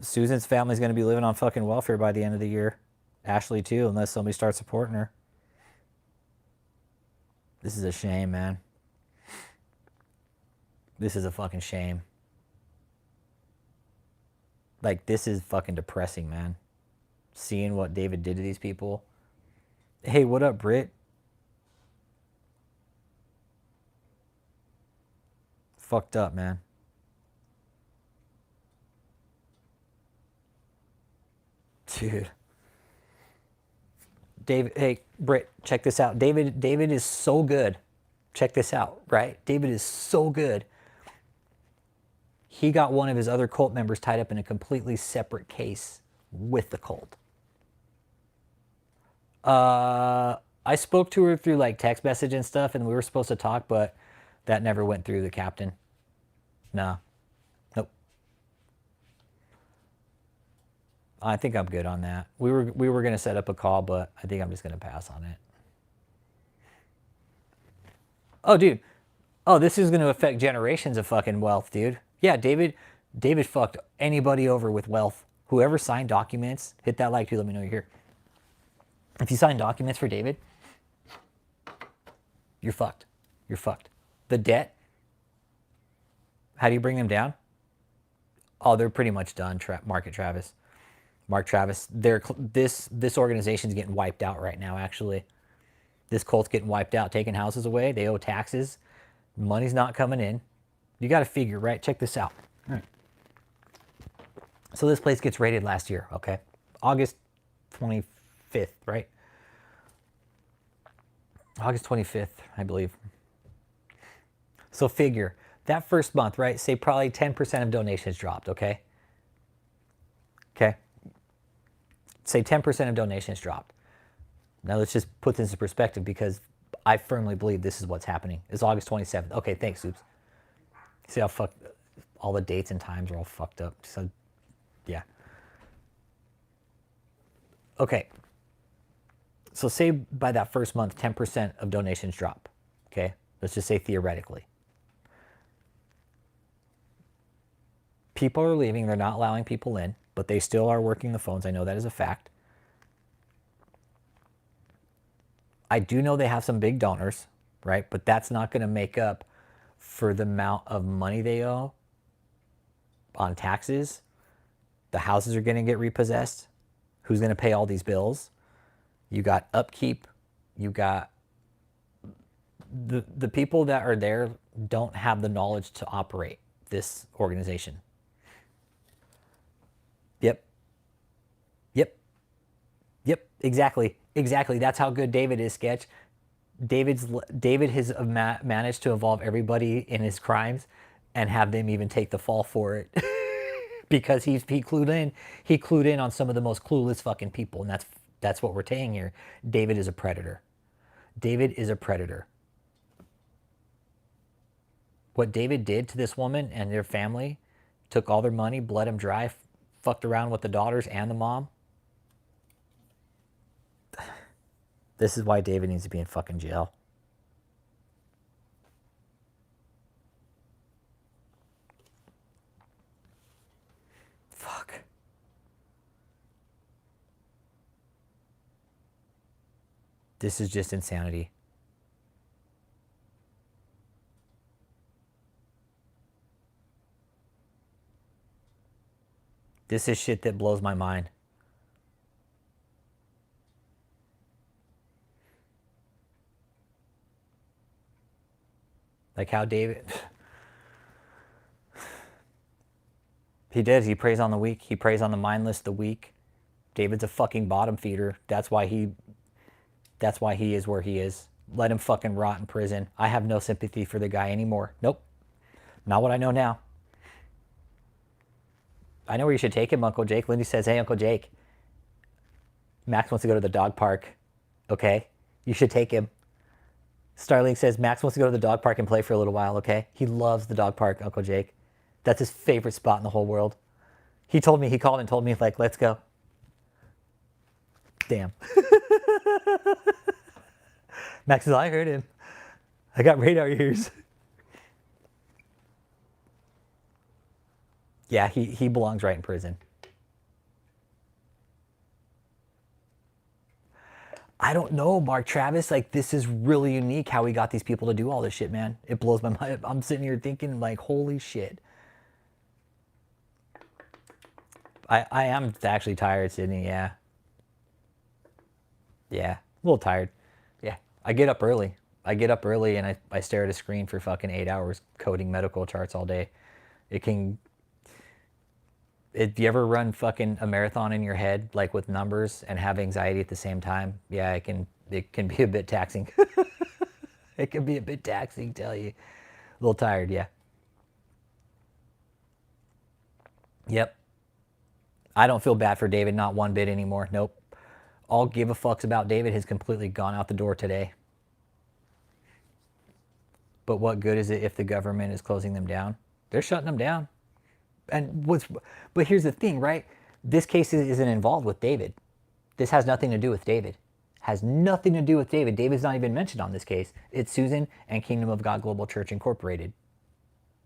Susan's family's going to be living on fucking welfare by the end of the year. Ashley too, unless somebody starts supporting her. This is a shame, man. This is a fucking shame. Like, this is fucking depressing, man. Seeing what David did to these people. Hey, what up, Britt? Fucked up, man. Dude. David, hey, Britt, check this out. David is so good. Check this out, right? David is so good. He got one of his other cult members tied up in a completely separate case with the cult. I spoke to her through like text message and stuff, and we were supposed to talk, but that never went through the captain. No. Nope. I think I'm good on that. We were going to set up a call, but I think I'm just going to pass on it. Oh, dude. Oh, this is going to affect generations of fucking wealth, dude. Yeah, David fucked anybody over with wealth. Whoever signed documents, hit that like too, let me know you're here. If you sign documents for David, you're fucked. You're fucked. The debt, how do you bring them down? Oh, they're pretty much done, Mark Travis. This organization's getting wiped out right now, actually. This cult's getting wiped out, taking houses away. They owe taxes. Money's not coming in. You got to figure, right? Check this out. All right. So this place gets raided last year, okay? August 25th, right? August 25th, I believe. So figure, that first month, right? Say probably 10% of donations dropped, okay? Okay? Say 10% of donations dropped. Now let's just put this in perspective because I firmly believe this is what's happening. It's August 27th. Okay, thanks, Soups. See how fucked, all the dates and times are all fucked up. So, yeah. Okay. So say by that first month, 10% of donations drop. Okay? Let's just say theoretically. People are leaving. They're not allowing people in, but they still are working the phones. I know that is a fact. I do know they have some big donors, right? But that's not going to make up for the amount of money they owe on taxes. The houses are going to get repossessed. Who's going to pay all these bills? You got upkeep. You got the people that are there don't have the knowledge to operate this organization. Yep. Exactly. That's how good David is, Sketch. David has managed to involve everybody in his crimes and have them even take the fall for it because he clued in. He clued in on some of the most clueless fucking people, and that's what we're saying here. David is a predator. David is a predator. What David did to this woman and their family, took all their money, bled them dry, fucked around with the daughters and the mom. This is why David needs to be in fucking jail. Fuck. This is just insanity. This is shit that blows my mind. Like how David... He did. He preys on the weak. He preys on the mindless, the weak. David's a fucking bottom feeder. That's why he is where he is. Let him fucking rot in prison. I have no sympathy for the guy anymore. Nope. Not what I know now. I know where you should take him, Uncle Jake. Lindy says, hey, Uncle Jake. Max wants to go to the dog park. Okay? You should take him. Starling says, Max wants to go to the dog park and play for a little while, okay? He loves the dog park, Uncle Jake. That's his favorite spot in the whole world. He called and told me, like, let's go. Damn. Max says, I heard him. I got radar ears. Yeah, he belongs right in prison. I don't know, Mark Travis. Like, this is really unique how we got these people to do all this shit, man. It blows my mind. I'm sitting here thinking, like, holy shit. I am actually tired, Sydney, yeah. Yeah, a little tired. Yeah, I get up early. And I stare at a screen for fucking 8 hours coding medical charts all day. If you ever run fucking a marathon in your head, like with numbers and have anxiety at the same time, yeah, it can be a bit taxing. It can be a bit taxing, tell you. A little tired, yeah. Yep. I don't feel bad for David, not one bit anymore. Nope. All give a fucks about David has completely gone out the door today. But what good is it if the government is closing them down? They're shutting them down. But here's the thing, right? This case isn't involved with David. This has nothing to do with David. Has nothing to do with David. David's not even mentioned on this case. It's Susan and Kingdom of God Global Church Incorporated.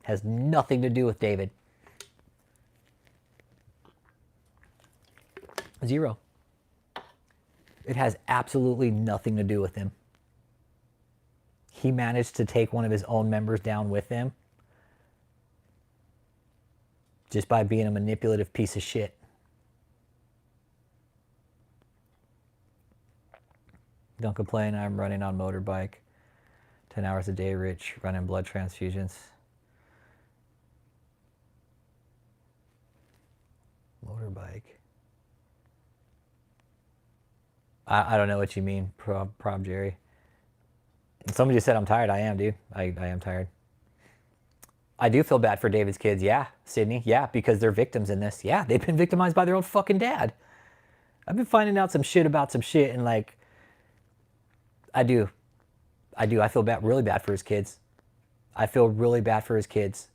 Has nothing to do with David. Zero. It has absolutely nothing to do with him. He managed to take one of his own members down with him just by being a manipulative piece of shit. Don't complain, I'm running on motorbike. 10 hours a day, Rich, running blood transfusions. Motorbike. I don't know what you mean, Prob Jerry. Somebody just said I'm tired. I am, dude. I am tired. I do feel bad for David's kids. Yeah, Sydney. Yeah, because they're victims in this. Yeah, they've been victimized by their own fucking dad. I've been finding out some shit about some shit, and like, I do. I feel really bad for his kids. I feel really bad for his kids.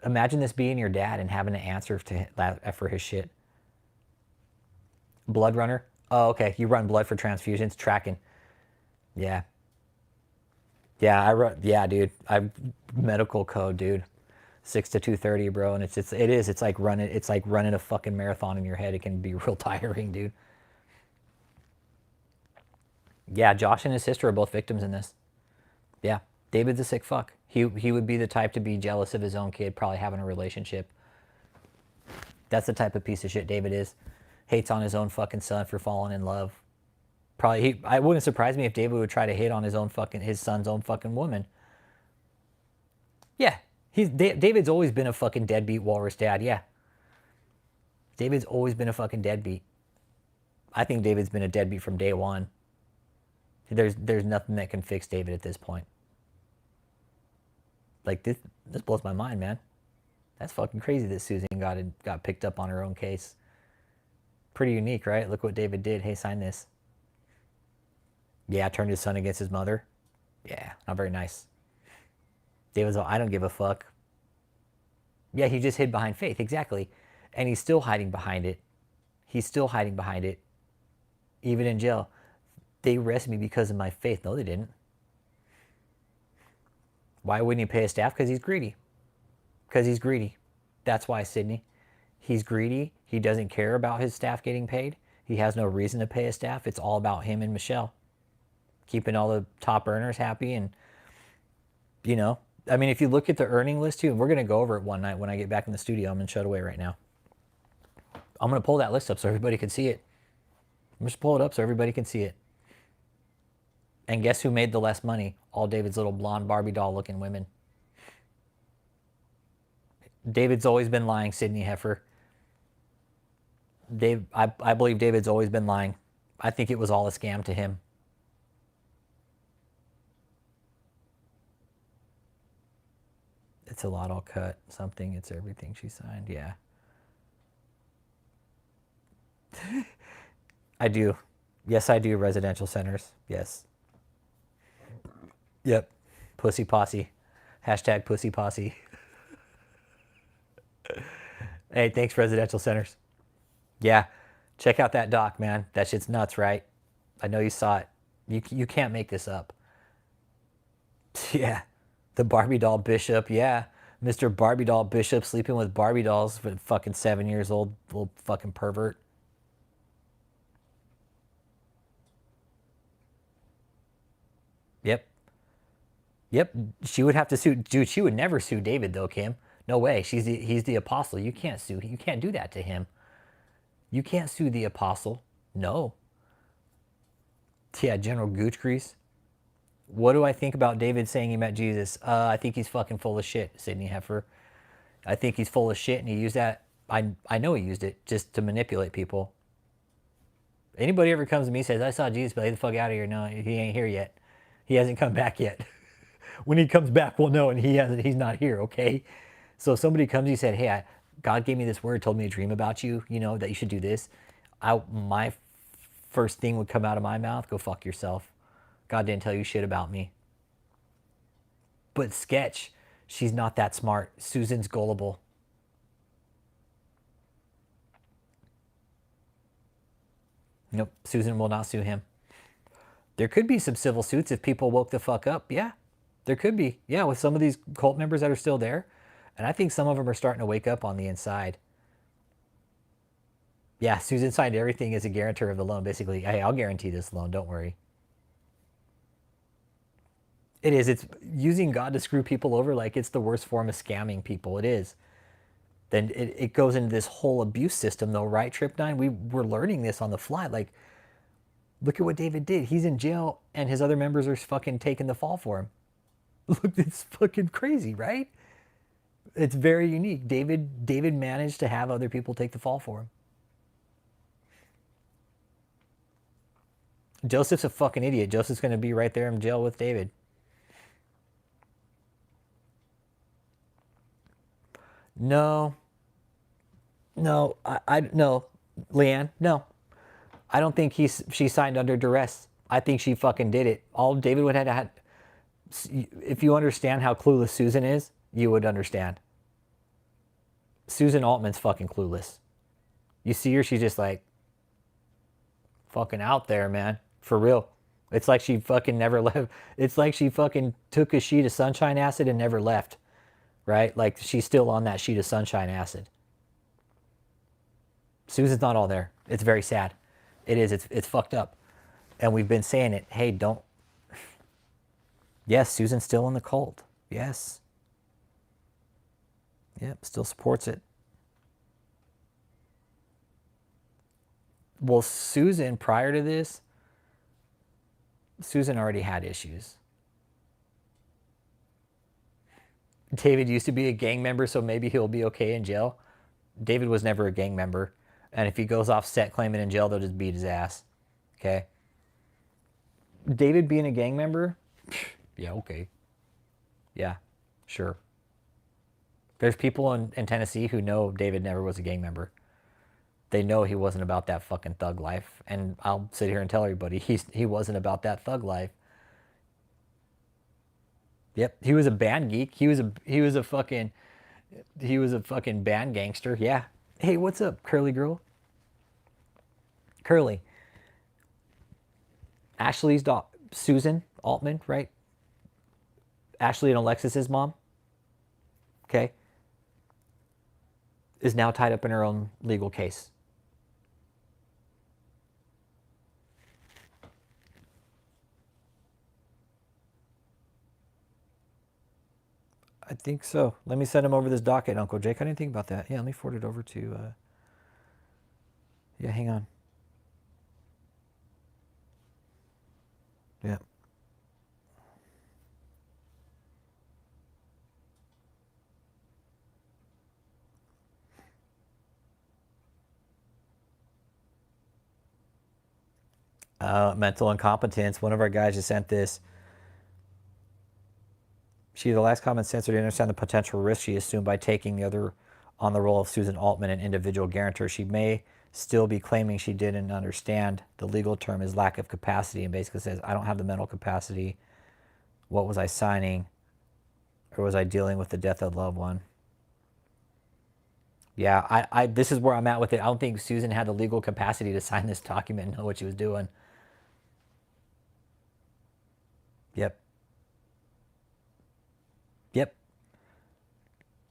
Imagine this being your dad and having to answer for his shit. Blood runner. Oh, okay. You run blood for transfusions. Tracking. Yeah. Yeah, dude. Medical code, dude. 6 to 2:30, bro. And it's like running a fucking marathon in your head. It can be real tiring, dude. Yeah, Josh and his sister are both victims in this. Yeah. David's a sick fuck. He would be the type to be jealous of his own kid, probably having a relationship. That's the type of piece of shit David is. Hates on his own fucking son for falling in love. Probably I wouldn't surprise me if David would try to hit on his son's own fucking woman. Yeah. David's always been a fucking deadbeat walrus dad, yeah. David's always been a fucking deadbeat. I think David's been a deadbeat from day one. There's nothing that can fix David at this point. Like this blows my mind, man. That's fucking crazy that Susan got picked up on her own case. Pretty unique, right? Look what David did. Hey, sign this. Yeah, turned his son against his mother. Yeah, not very nice. David's all, I don't give a fuck. Yeah, he just hid behind faith, exactly. And he's still hiding behind it. He's still hiding behind it. Even in jail. They arrested me because of my faith. No, they didn't. Why wouldn't he pay his staff? Because he's greedy. Because he's greedy. That's why, Sydney. He's greedy. He doesn't care about his staff getting paid. He has no reason to pay his staff. It's all about him and Michelle. Keeping all the top earners happy. And, you know, I mean, if you look at the earning list too, and we're going to go over it one night when I get back in the studio. I'm going to shut away right now. I'm going to pull that list up so everybody can see it. I'm just pull it up so everybody can see it. And guess who made the less money? All David's little blonde Barbie doll looking women. David's always been lying, Sydney Heifer. I believe David's always been lying. I think it was all a scam to him. It's a lot all cut. Something, it's everything she signed. Yeah. I do. Yes, I do. Residential centers. Yes. Yep. Pussy posse. Hashtag pussy posse. Hey, thanks, residential centers. Yeah. Check out that doc, man. That shit's nuts, right? I know you saw it. You can't make this up. Yeah. The Barbie doll bishop. Yeah. Mr. Barbie doll bishop sleeping with Barbie dolls for fucking 7 years old. Little fucking pervert. Yep. Yep. She would have to sue. Dude, she would never sue David, though, Kim. No way. He's the apostle. You can't sue. You can't do that to him. You can't sue the apostle. No. Yeah, General Gooch Grease. What do I think about David saying he met Jesus? I think he's fucking full of shit, Sydney Heifer. I think he's full of shit, and he used that. I know he used it just to manipulate people. Anybody ever comes to me and says, I saw Jesus, but get the fuck out of here. No, he ain't here yet. He hasn't come back yet. When he comes back, we'll know, and he's not here, okay? So if somebody comes to you and said, hey, God gave me this word, told me to dream about you, you know, that you should do this. My first thing would come out of my mouth, go fuck yourself. God didn't tell you shit about me. But Sketch, she's not that smart. Susan's gullible. Nope, Susan will not sue him. There could be some civil suits if people woke the fuck up. Yeah, there could be. Yeah, with some of these cult members that are still there. And I think some of them are starting to wake up on the inside. Yeah, Susan signed everything as a guarantor of the loan. Basically, hey, I'll guarantee this loan. Don't worry. It is. It's using God to screw people over like it's the worst form of scamming people. It is. Then it goes into this whole abuse system, though, right, Trip 9? We're learning this on the fly. Like, look at what David did. He's in jail, and his other members are fucking taking the fall for him. Look, it's fucking crazy, right? It's very unique. David managed to have other people take the fall for him. Joseph's a fucking idiot. Joseph's going to be right there in jail with David. No. No, no, Leanne, no. I don't think she signed under duress. I think she fucking did it. All David would have had, if you understand how clueless Susan is, you would understand. Susan Altman's fucking clueless. You see her, she's just like, fucking out there, man. For real. It's like she fucking never left. It's like she fucking took a sheet of sunshine acid and never left. Right? Like she's still on that sheet of sunshine acid. Susan's not all there. It's very sad. It is. It's fucked up. And we've been saying it. Hey, don't. Yes, Susan's still in the cult. Yes. Yep, still supports it. Well, Susan, prior to this, Susan already had issues. David used to be a gang member, so maybe he'll be okay in jail. David was never a gang member. And if he goes off set claiming in jail, they'll just beat his ass. Okay? David being a gang member? Yeah, okay. Yeah, sure. There's people in Tennessee who know David never was a gang member. They know he wasn't about that fucking thug life. And I'll sit here and tell everybody he wasn't about that thug life. Yep, he was a band geek. He was a fucking band gangster. Yeah. Hey, what's up, curly girl? Curly. Ashley's daughter, Susan Altman, right? Ashley and Alexis's mom, okay, is now tied up in her own legal case. I think so. Let me send him over this docket, Uncle Jake. I didn't think about that. Yeah, let me forward it over to, yeah, hang on. Yeah. Mental incompetence. One of our guys just sent this. The last comment censored to understand the potential risk she assumed by taking the other on the role of Susan Altman, an individual guarantor. She may still be claiming she didn't understand. The legal term is lack of capacity, and basically says, I don't have the mental capacity. What was I signing? Or was I dealing with the death of a loved one? Yeah, this is where I'm at with it. I don't think Susan had the legal capacity to sign this document and know what she was doing. Yep. Yep.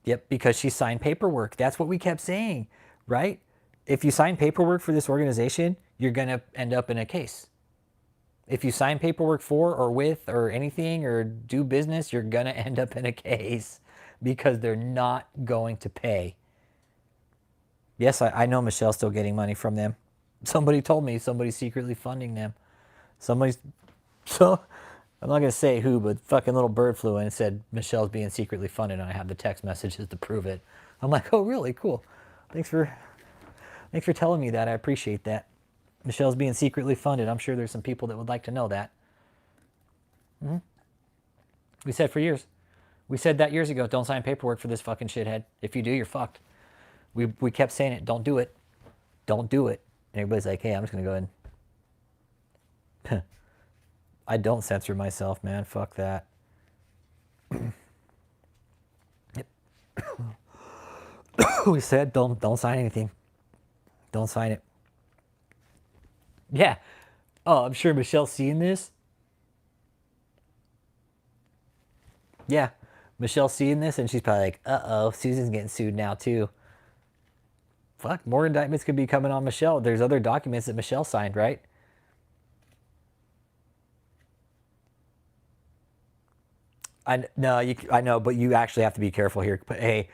Yep, because she signed paperwork. That's what we kept saying, right? If you sign paperwork for this organization, you're going to end up in a case. If you sign paperwork for or with or anything or do business, you're going to end up in a case because they're not going to pay. Yes, I know Michelle's still getting money from them. Somebody told me somebody's secretly funding them. I'm not going to say who, but fucking little bird flew in and said Michelle's being secretly funded, and I have the text messages to prove it. I'm like, oh, really? Cool. Thanks for telling me that. I appreciate that. Michelle's being secretly funded. I'm sure there's some people that would like to know that. Mm-hmm. We said for years. We said that years ago. Don't sign paperwork for this fucking shithead. If you do, you're fucked. We kept saying it. Don't do it. Don't do it. And everybody's like, hey, I'm just going to go ahead and... I don't censor myself, man. Fuck that. We said don't sign anything. Don't sign it. Yeah. Oh, I'm sure Michelle's seeing this. Yeah. Michelle's seeing this and she's probably like, uh-oh, Susan's getting sued now too. Fuck, more indictments could be coming on Michelle. There's other documents that Michelle signed, right? I know, but you actually have to be careful here. But hey,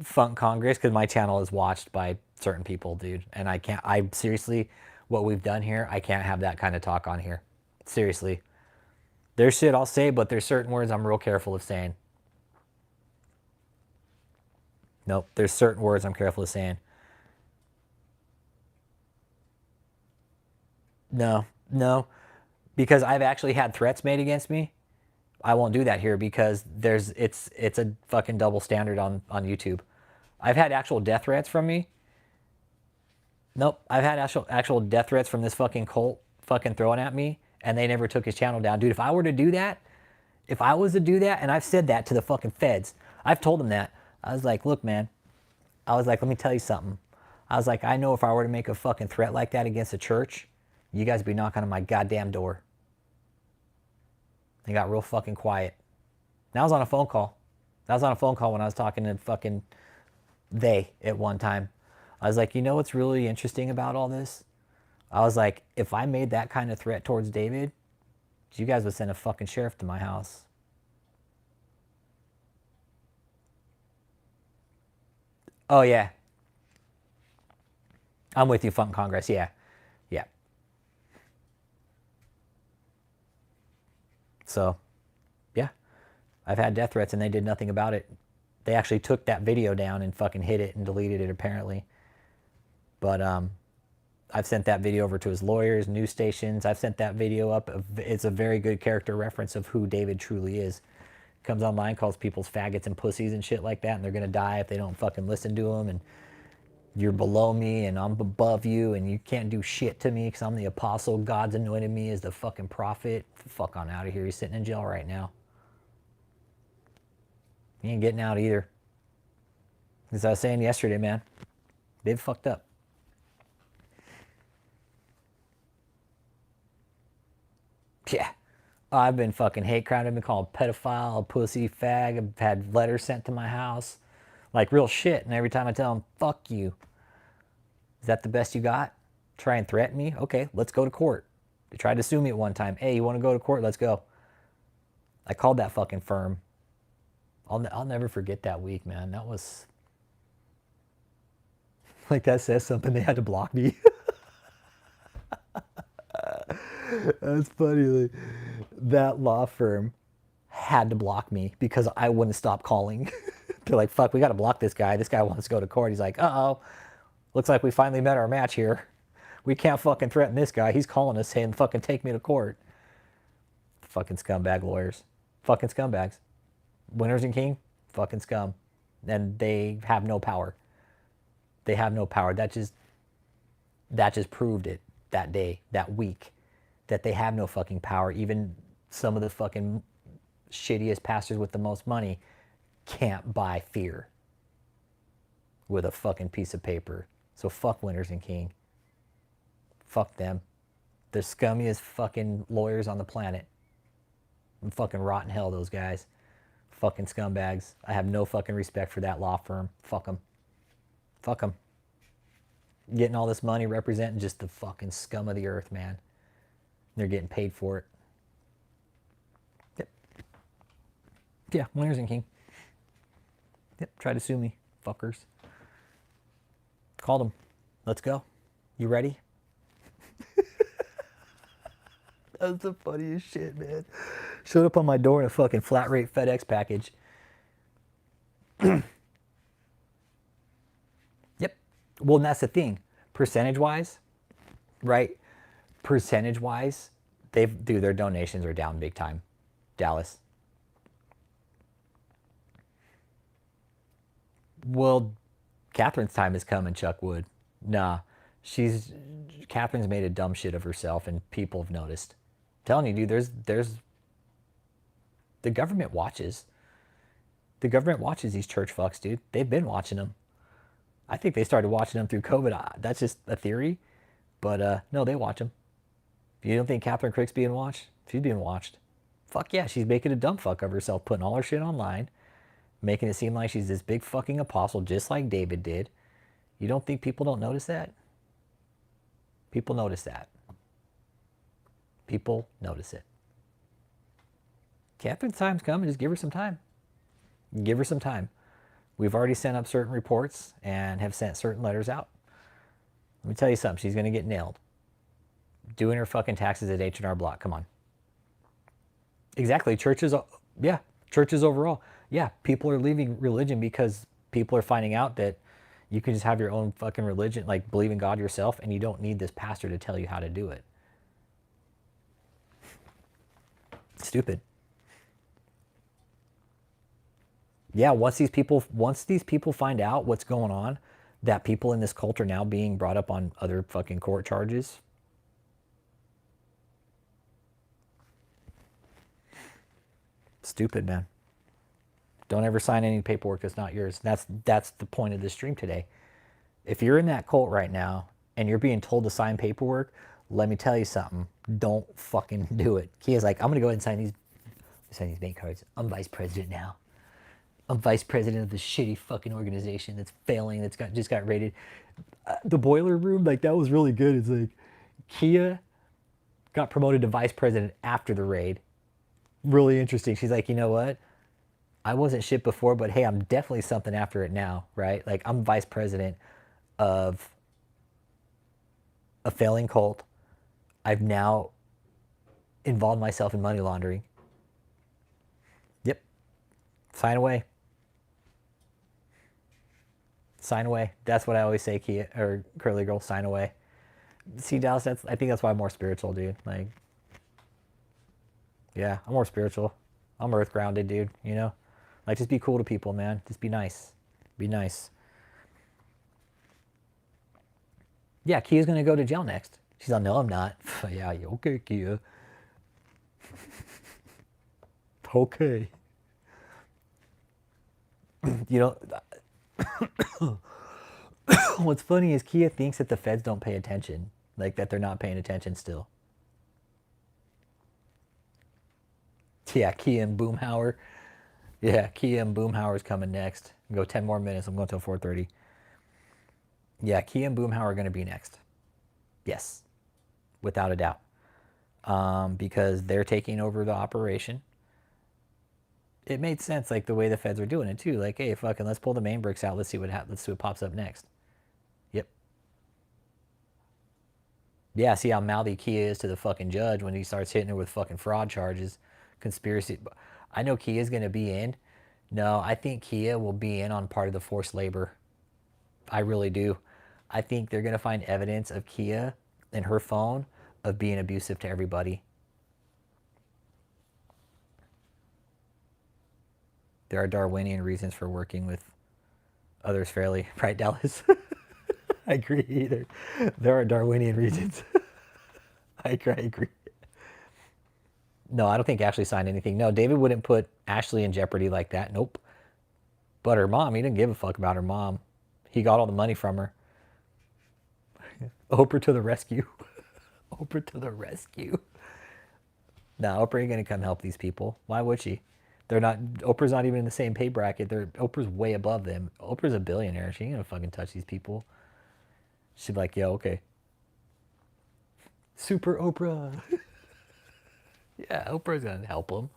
Funk Congress, because my channel is watched by certain people, dude. And I seriously, what we've done here, I can't have that kind of talk on here. Seriously. There's shit I'll say, but there's certain words I'm real careful of saying. Nope, there's certain words I'm careful of saying. No, because I've actually had threats made against me. I won't do that here because it's a fucking double standard on YouTube. I've had actual death threats from me. Nope, I've had actual death threats from this fucking cult fucking throwing at me, and they never took his channel down. Dude, if I were to do that, if I was to do that, and I've said that to the fucking feds, I've told them that. I was like, look, man, I was like, let me tell you something. I was like, I know if I were to make a fucking threat like that against a church, you guys would be knocking on my goddamn door. They got real fucking quiet. And I was on a phone call. I was on a phone call when I was talking to fucking they at one time. I was like, you know what's really interesting about all this? I was like, if I made that kind of threat towards David, you guys would send a fucking sheriff to my house. Oh, yeah. I'm with you, Funk Congress. Yeah. Yeah. So, yeah. I've had death threats and they did nothing about it. They actually took that video down and fucking hid it and deleted it, apparently. But I've sent that video over to his lawyers, news stations. I've sent that video up. It's a very good character reference of who David truly is. Comes online, calls people's faggots and pussies and shit like that, and they're going to die if they don't fucking listen to him. And you're below me and I'm above you and you can't do shit to me because I'm the apostle. God's anointed me as the fucking prophet. Fuck on out of here. He's sitting in jail right now. He ain't getting out either. As I was saying yesterday, man, they've fucked up. Yeah. I've been fucking hate crimed. I've been called pedophile, a pussy, fag. I've had letters sent to my house. Like real shit. And every time I tell them, fuck you. Is that the best you got? Try and threaten me? Okay, let's go to court. They tried to sue me at one time. Hey, you want to go to court? Let's go. I called that fucking firm. I'll never forget that week, man. That was... Like that says something. They had to block me. That's funny. Like, that law firm had to block me because I wouldn't stop calling. They're like, fuck, we got to block this guy. This guy wants to go to court. He's like, uh-oh. Looks like we finally met our match here. We can't fucking threaten this guy. He's calling us saying, fucking take me to court. Fucking scumbag lawyers. Fucking scumbags. Winners and king, fucking scum. And they have no power. They have no power. That just proved it that day, that week, that they have no fucking power. Even some of the fucking shittiest pastors with the most money can't buy fear with a fucking piece of paper. So fuck winners and king. Fuck them. They're scummiest fucking lawyers on the planet. And fucking rot in hell, those guys. Fucking scumbags. I have no fucking respect for that law firm. Fuck them. Fuck them. Getting all this money representing just the fucking scum of the earth, man. They're getting paid for it. Yep. Yeah, winners and king. Yep, try to sue me, fuckers. Called them. Let's go. You ready? That's the funniest shit, man. Showed up on my door in a fucking flat rate FedEx package. Yep. Well, and that's the thing. Percentage-wise, right? Percentage-wise, their donations are down big time. Dallas. Well, Catherine's time is coming, Chuck Wood. Nah. Catherine's made a dumb shit of herself and people have noticed. I'm telling you, dude, there's the government watches. The government watches these church fucks, dude. They've been watching them. I think they started watching them through COVID. That's just a theory. But no, they watch them. If you don't think Catherine Crick's being watched, she's being watched. Fuck yeah, she's making a dumb fuck of herself, putting all her shit online, making it seem like she's this big fucking apostle, just like David did. You don't think people don't notice that? People notice that. People notice it. Catherine's time's coming. Just give her some time. Give her some time. We've already sent up certain reports and have sent certain letters out. Let me tell you something. She's going to get nailed. Doing her fucking taxes at H&R Block. Come on. Exactly. Churches, yeah. Churches overall. Yeah. People are leaving religion because people are finding out that you can just have your own fucking religion, like believe in God yourself, and you don't need this pastor to tell you how to do it. Stupid. Yeah, once these people find out what's going on, that people in this cult are now being brought up on other fucking court charges. Stupid, man. Don't ever sign any paperwork that's not yours. That's the point of this stream today. If you're in that cult right now and you're being told to sign paperwork, let me tell you something. Don't fucking do it. Kia's like, I'm gonna go ahead and sign these bank cards. I'm vice president now. I'm vice president of this shitty fucking organization that's failing. That's just got raided. The boiler room, like that was really good. It's like Kia got promoted to vice president after the raid. Really interesting. She's like, you know what? I wasn't shit before, but hey, I'm definitely something after it now, right? Like I'm vice president of a failing cult. I've now involved myself in money laundering. Yep. Sign away. Sign away. That's what I always say, Kia or Curly Girl, sign away. See, Dallas, I think that's why I'm more spiritual, dude. Like, yeah, I'm more spiritual. I'm earth grounded, dude, you know? Like, just be cool to people, man. Just be nice. Be nice. Yeah, Kia's gonna go to jail next. She's like, no, I'm not. Yeah, okay, Kia. Okay. You know, what's funny is Kia thinks that the feds don't pay attention. Like, that they're not paying attention still. Yeah, Kia and Boomhauer. Yeah, Kia and Boomhauer's coming next. Go 10 more minutes. I'm going till 4:30. Yeah, Kia and Boomhauer are going to be next. Yes, without a doubt. Because they're taking over the operation. It made sense, like the way the feds are doing it too. Like, hey, fucking, let's pull the main bricks out. Let's see what pops up next. Yep. Yeah, see how mouthy Kia is to the fucking judge when he starts hitting her with fucking fraud charges, conspiracy. I know Kia's gonna be in. No, I think Kia will be in on part of the forced labor. I really do. I think they're gonna find evidence of Kia in her phone of being abusive to everybody. There are Darwinian reasons for working with others fairly, right, Dallas? I agree. There are Darwinian reasons. I agree. No, I don't think Ashley signed anything. No, David wouldn't put Ashley in jeopardy like that. Nope. But her mom, he didn't give a fuck about her mom. He got all the money from her. Oprah to the rescue. Oprah to the rescue. No, Oprah ain't gonna come help these people. Why would she? They're not. Oprah's not even in the same pay bracket. Oprah's way above them. Oprah's a billionaire. She ain't gonna fucking touch these people. She'd be like, yeah, okay. Super Oprah. Yeah, Oprah's gonna help them.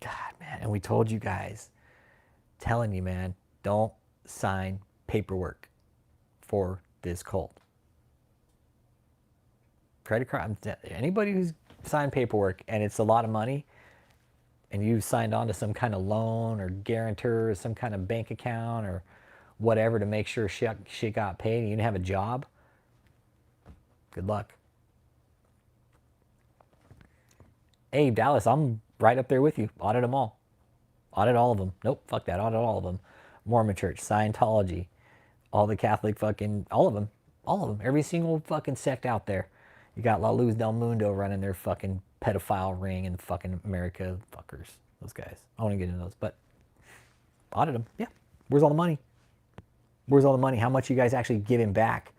God, man. And we told you guys, telling you, man, don't sign paperwork for this cult. Credit card, anybody who's signed paperwork and it's a lot of money and you signed on to some kind of loan or guarantor or some kind of bank account or whatever to make sure shit got paid and you didn't have a job, good luck. Hey, Dallas, I'm right up there with you. Audit them all. Audit all of them. Nope, fuck that. Audit all of them. Mormon Church, Scientology, all the Catholic fucking, all of them. All of them. Every single fucking sect out there. You got La Luz del Mundo running their fucking pedophile ring in fucking America. Fuckers. Those guys. I want to get into those, but audit them. Yeah. Where's all the money? Where's all the money? How much you guys actually giving back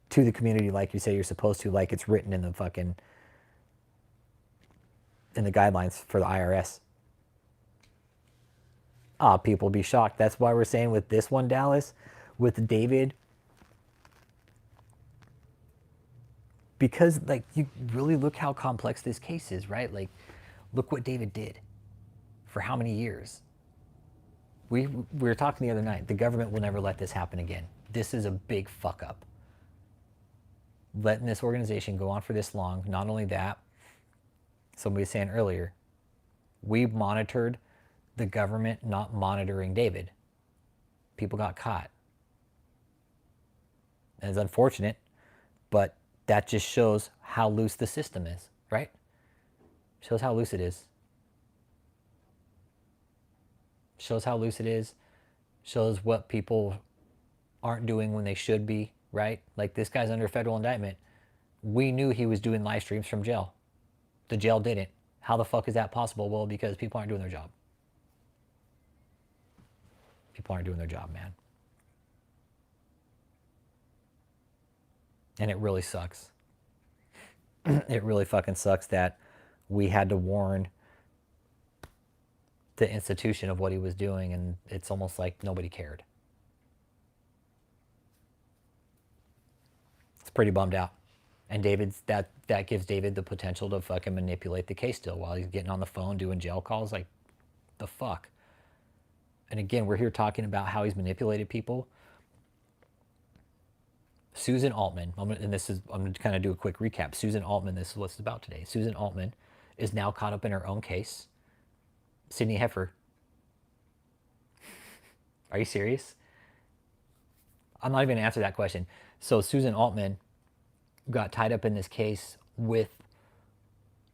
to the community like you say you're supposed to, like it's written in the fucking, in the guidelines for the IRS? People be shocked. That's why we're saying with this one, Dallas, with David, because like you really look how complex this case is, right? Like, look what David did for how many years. We were talking the other night. The government will never let this happen again. This is a big fuck up. Letting this organization go on for this long. Not only that, somebody was saying earlier, we monitored the government not monitoring David. People got caught. And it's unfortunate, but that just shows how loose the system is, right? Shows how loose it is. Shows how loose it is. Shows what people aren't doing when they should be, right? Like this guy's under federal indictment. We knew he was doing live streams from jail. The jail didn't. How the fuck is that possible? Well, because people aren't doing their job. People aren't doing their job, man. And it really sucks. It really fucking sucks that we had to warn the institution of what he was doing, and it's almost like nobody cared. It's pretty bummed out. And David's that gives David the potential to fucking manipulate the case still while he's getting on the phone doing jail calls. Like, the fuck. And again, we're here talking about how he's manipulated people. Susan Altman, I'm going to kind of do a quick recap. Susan Altman, this is what it's about today. Susan Altman is now caught up in her own case. Sydney Heifer. Are you serious? I'm not even going to answer that question. So Susan Altman got tied up in this case with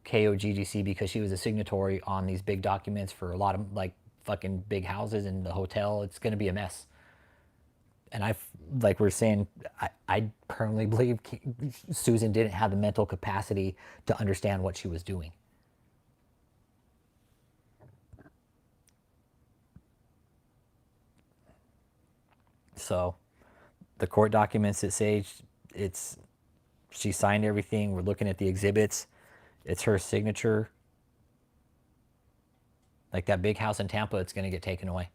KOGGC because she was a signatory on these big documents for a lot of like fucking big houses and the hotel. It's going to be a mess. And like we're saying, I permanently believe Susan didn't have the mental capacity to understand what she was doing. So the court documents that say she signed everything. We're looking at the exhibits. It's her signature. Like that big house in Tampa, it's going to get taken away.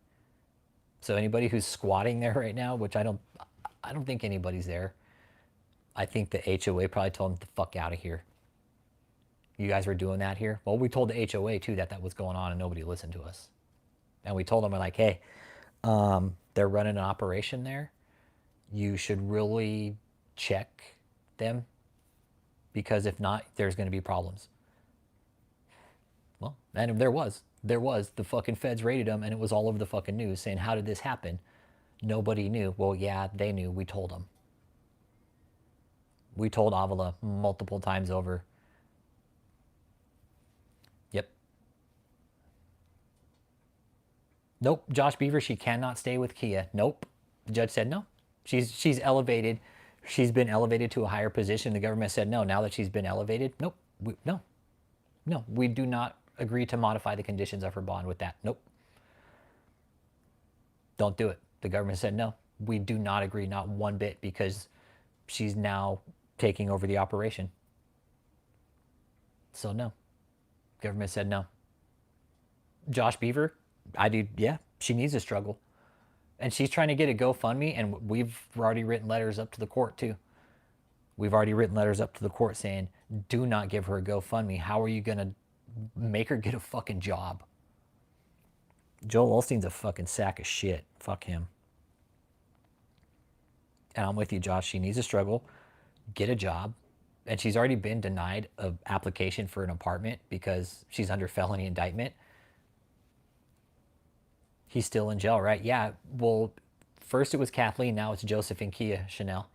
So anybody who's squatting there right now, which I don't think anybody's there. I think the HOA probably told them to fuck out of here. You guys were doing that here? Well, we told the HOA too that was going on and nobody listened to us. And we told them, we're like, hey, they're running an operation there. You should really check them, because if not, there's going to be problems. Well, and there was. The fucking feds raided them, and it was all over the fucking news saying, how did this happen? Nobody knew. Well, yeah, they knew. We told them. We told Avila multiple times over. Yep. Nope. Josh Beaver, she cannot stay with Kia. Nope. The judge said no. She's elevated. She's been elevated to a higher position. The government said no. Now that she's been elevated, nope. No. We do not agree to modify the conditions of her bond with that. Nope. Don't do it. The government said no. We do not agree, not one bit, because she's now taking over the operation. So no. Government said no. Josh Beaver, yeah, she needs to struggle. And she's trying to get a GoFundMe, and we've already written letters up to the court too. We've already written letters up to the court saying, do not give her a GoFundMe. How are you going to make her get a fucking job? Joel Osteen's a fucking sack of shit. Fuck him. And I'm with you, Josh. She needs to struggle, get a job. And she's already been denied an application for an apartment because she's under felony indictment. He's still in jail, right? Yeah, well, first it was Kathleen, now it's Joseph and Kia Chanel.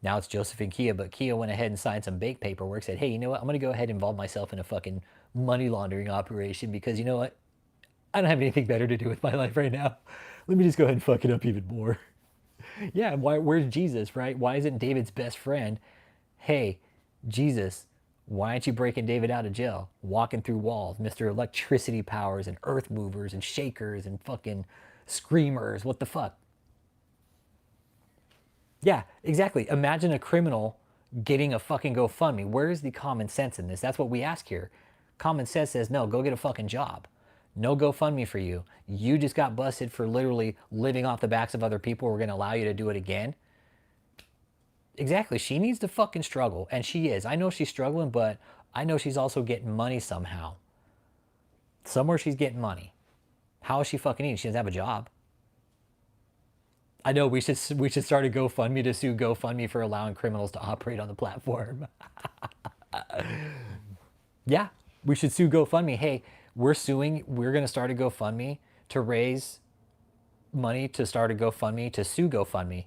Now it's Joseph and Kia, but Kia went ahead and signed some bank paperwork, said, hey, you know what? I'm going to go ahead and involve myself in a fucking money laundering operation because you know what? I don't have anything better to do with my life right now. Let me just go ahead and fuck it up even more. Yeah, where's Jesus, right? Why isn't David's best friend, hey, Jesus, why aren't you breaking David out of jail? Walking through walls, Mr. Electricity Powers and Earth Movers and Shakers and fucking Screamers. What the fuck? Yeah, exactly. Imagine a criminal getting a fucking GoFundMe. Where's the common sense in this? That's what we ask here. Common sense says, no, go get a fucking job. No GoFundMe for you. You just got busted for literally living off the backs of other people. We're going to allow you to do it again. Exactly. She needs to fucking struggle. And she is. I know she's struggling, but I know she's also getting money somehow. Somewhere she's getting money. How is she fucking eating? She doesn't have a job. I know we should start a GoFundMe to sue GoFundMe for allowing criminals to operate on the platform. Yeah, we should sue GoFundMe. Hey, we're going to start a GoFundMe to raise money to start a GoFundMe to sue GoFundMe.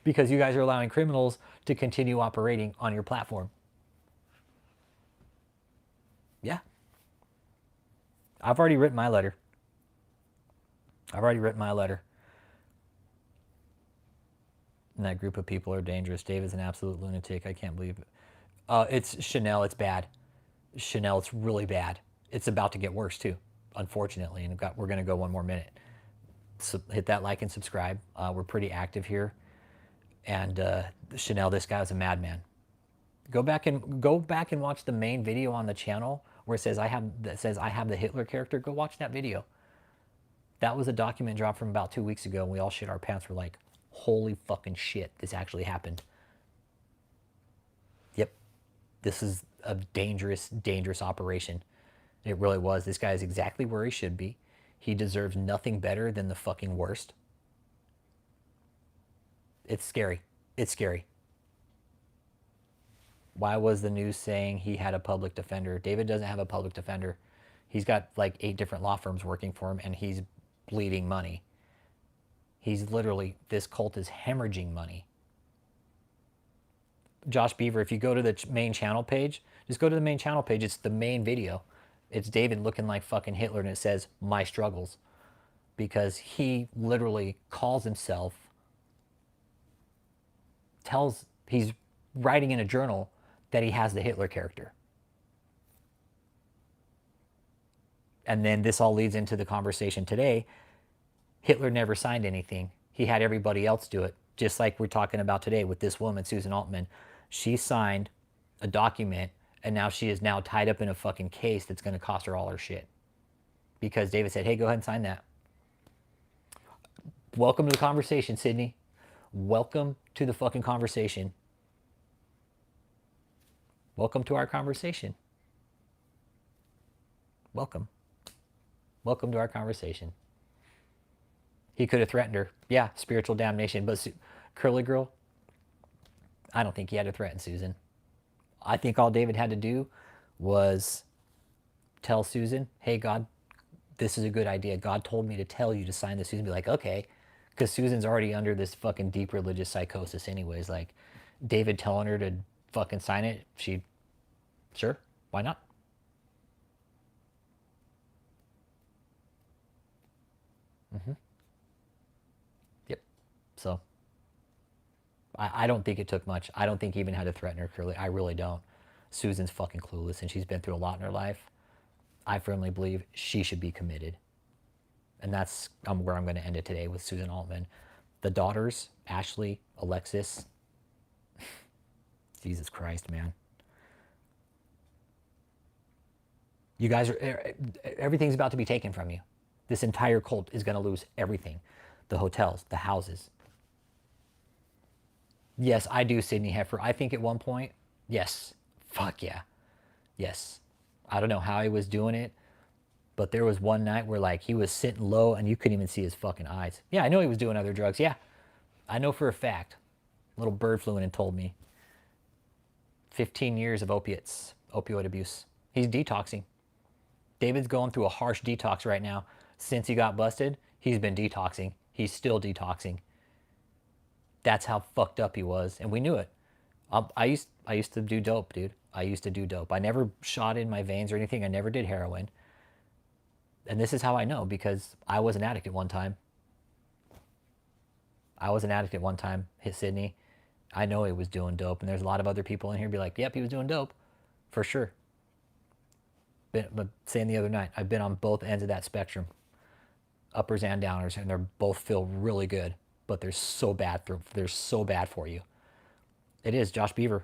Because you guys are allowing criminals to continue operating on your platform. Yeah. I've already written my letter. And that group of people are dangerous. Dave is an absolute lunatic. I can't believe it. It's Chanel. It's bad. Chanel, it's really bad. It's about to get worse too, unfortunately. And we're going to go one more minute. So hit that like and subscribe. We're pretty active here. And Chanel, this guy was a madman. Go back and watch the main video on the channel where it says I have the Hitler character. Go watch that video. That was a document dropped from about 2 weeks ago, and we all shit our pants. We're like, holy fucking shit, this actually happened. Yep, this is a dangerous, dangerous operation. It really was. This guy is exactly where he should be. He deserves nothing better than the fucking worst. It's scary. It's scary. Why was the news saying he had a public defender? David doesn't have a public defender. He's got like 8 different law firms working for him, and he's bleeding money. He's literally, this cult is hemorrhaging money. Josh Beaver, if you go to the main channel page, just go to the main channel page. It's the main video. It's David looking like fucking Hitler, and it says, my struggles. Because he literally calls himself, he's writing in a journal that he has the Hitler character. And then this all leads into the conversation today. Hitler never signed anything. He had everybody else do it. Just like we're talking about today with this woman, Susan Altman. She signed a document, and now she is now tied up in a fucking case that's going to cost her all her shit. Because David said, hey, go ahead and sign that. Welcome to the conversation, Sydney. Welcome to the fucking conversation. Welcome to our conversation. Welcome. Welcome to our conversation. He could have threatened her. Yeah, spiritual damnation. But Curly Girl, I don't think he had to threaten Susan. I think all David had to do was tell Susan, hey, God, this is a good idea. God told me to tell you to sign this. Susan be like, okay. Because Susan's already under this fucking deep religious psychosis anyways. Like, David telling her to fucking sign it, sure, why not? Yep. So, I don't think it took much. I don't think he even had to threaten her, Curly. I really don't. Susan's fucking clueless, and she's been through a lot in her life. I firmly believe she should be committed. And that's where I'm going to end it today with Susan Altman. The daughters, Ashley, Alexis. Jesus Christ, man. You guys are, everything's about to be taken from you. This entire cult is going to lose everything. The hotels, the houses. Yes, I do, Sydney Heifer. I think at one point, yes. Fuck yeah. Yes. I don't know how he was doing it, but there was one night where like he was sitting low and you couldn't even see his fucking eyes. Yeah, I know he was doing other drugs. Yeah. I know for a fact. Little bird flew in and told me. 15 years of opioid abuse. He's detoxing. David's going through a harsh detox right now. Since he got busted, he's been detoxing. He's still detoxing. That's how fucked up he was, and we knew it. I used to do dope, dude. I used to do dope. I never shot in my veins or anything. I never did heroin. And this is how I know, because I was an addict at one time. Hit Sydney. I know he was doing dope, and there's a lot of other people in here be like, yep, he was doing dope. For sure. But saying the other night, I've been on both ends of that spectrum. Uppers and downers, and they both feel really good, but they're so bad for you. It is Josh Beaver.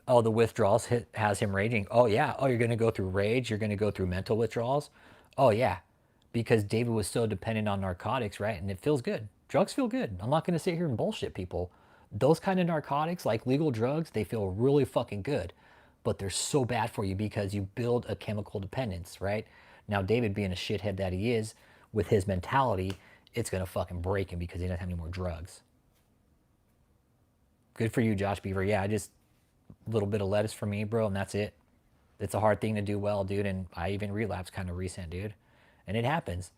Oh, the withdrawals has him raging. Oh yeah. Oh, you're gonna go through rage. You're gonna go through mental withdrawals. Oh yeah, because David was so dependent on narcotics, right? And it feels good. Drugs feel good. I'm not gonna sit here and bullshit people. Those kind of narcotics, like legal drugs, they feel really fucking good, but they're so bad for you because you build a chemical dependence, right? Now, David being a shithead that he is, with his mentality, it's gonna fucking break him because he doesn't have any more drugs. Good for you, Josh Beaver. Yeah, a little bit of lettuce for me, bro, and that's it. It's a hard thing to do well, dude, and I even relapsed kind of recent, dude. And it happens.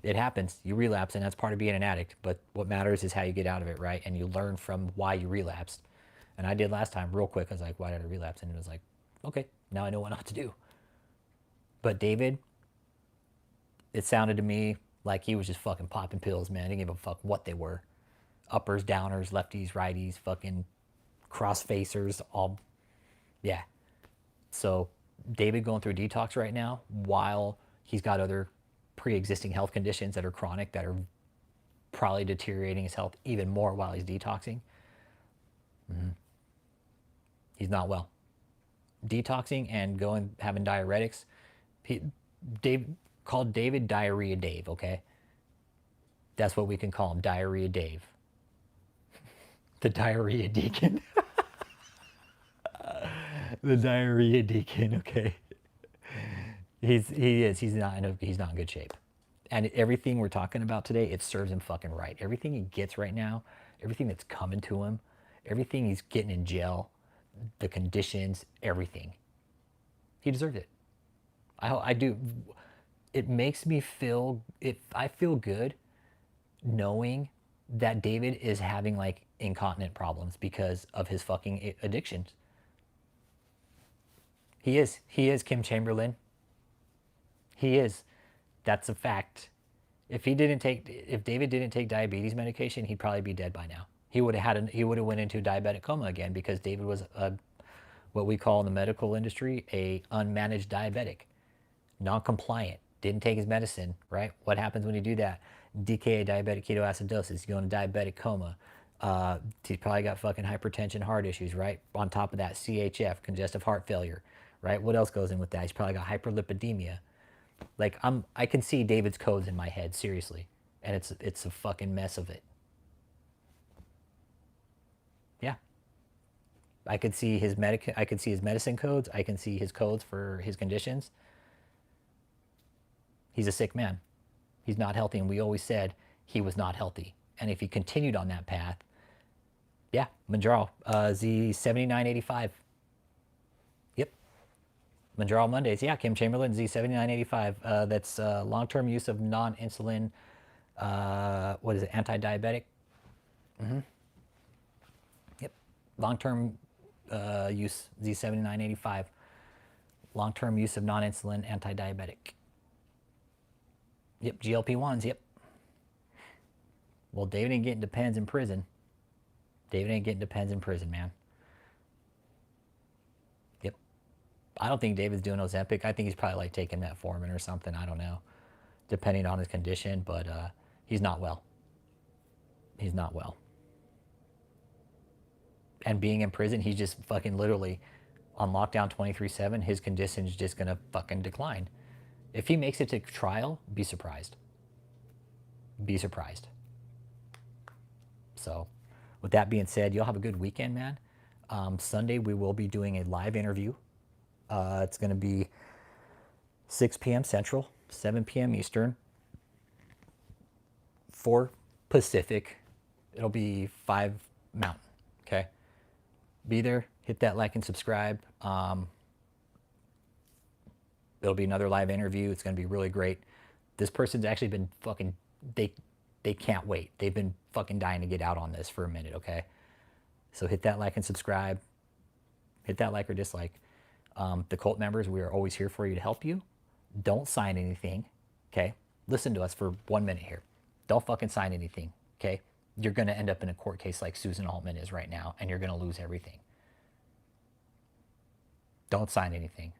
It happens. You relapse, and that's part of being an addict. But what matters is how you get out of it, right? And you learn from why you relapsed. And I did last time real quick. I was like, why did I relapse? And it was like, okay, now I know what not to do. But David, it sounded to me like he was just fucking popping pills, man. He didn't give a fuck what they were. Uppers, downers, lefties, righties, fucking cross-facers, all, yeah. So David going through detox right now while he's got other pre-existing health conditions that are chronic that are probably deteriorating his health even more while he's detoxing. He's not well. Detoxing and having diuretics. Dave called David Diarrhea Dave, okay? That's what we can call him, Diarrhea Dave. The Diarrhea Deacon. The Diarrhea Deacon, okay? He's not in good shape. And everything we're talking about today, it serves him fucking right. Everything he gets right now, everything that's coming to him, everything he's getting in jail, the conditions, everything. He deserved it. I do. It makes me feel, I feel good knowing that David is having like incontinent problems because of his fucking addictions. He is Kim Chamberlain. He is. That's a fact. If David didn't take diabetes medication, he'd probably be dead by now. He would have went into diabetic coma again because David was what we call in the medical industry a unmanaged diabetic, non-compliant, didn't take his medicine, right? What happens when you do that? DKA, diabetic ketoacidosis. He's going to diabetic coma. He's probably got fucking hypertension, heart issues, right? On top of that, CHF, congestive heart failure, right? What else goes in with that? He's probably got hyperlipidemia. Like I can see David's codes in my head, seriously, and it's a fucking mess of it. Yeah, I could see his I could see his medicine codes. I can see his codes for his conditions. He's a sick man. He's not healthy, and we always said he was not healthy. And if he continued on that path, yeah, Manjaro, Z7985. Yep, Manjaro Mondays. Yeah, Kim Chamberlain, Z7985. That's long-term use of non-insulin, what is it, anti-diabetic? Yep, long-term use, Z7985. Long-term use of non-insulin anti-diabetic. Yep, GLP-1s, yep. Well, David ain't getting depends in prison. David ain't getting depends in prison, man. Yep. I don't think David's doing Ozempic. I think he's probably like taking metformin or something. I don't know. Depending on his condition, but he's not well. He's not well. And being in prison, he's just fucking literally on lockdown 24/7. His condition's just gonna fucking decline. If he makes it to trial, be surprised. Be surprised. So, with that being said, you'll have a good weekend, man. Sunday, we will be doing a live interview. It's going to be 6 p.m. Central, 7 p.m. Eastern, 4 Pacific. It'll be 5 Mountain, okay? Be there, hit that like and subscribe. It'll be another live interview. It's going to be really great. This person's actually been fucking, they can't wait. They've been fucking dying to get out on this for a minute, okay? So hit that like and subscribe. Hit that like or dislike. The cult members, we are always here for you to help you. Don't sign anything, okay? Listen to us for 1 minute here. Don't fucking sign anything, okay? You're going to end up in a court case like Susan Altman is right now, and you're going to lose everything. Don't sign anything.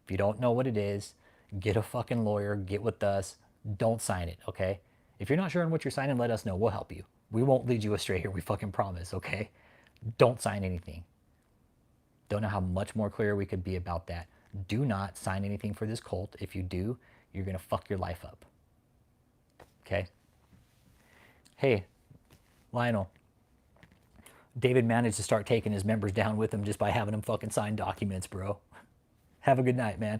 If you don't know what it is, get a fucking lawyer, get with us. Don't sign it, okay? If you're not sure on what you're signing, let us know. We'll help you. We won't lead you astray here. We fucking promise, okay? Don't sign anything. Don't know how much more clear we could be about that. Do not sign anything for this cult. If you do, you're going to fuck your life up. Okay? Hey, Lionel. David managed to start taking his members down with him just by having them fucking sign documents, bro. Have a good night, man.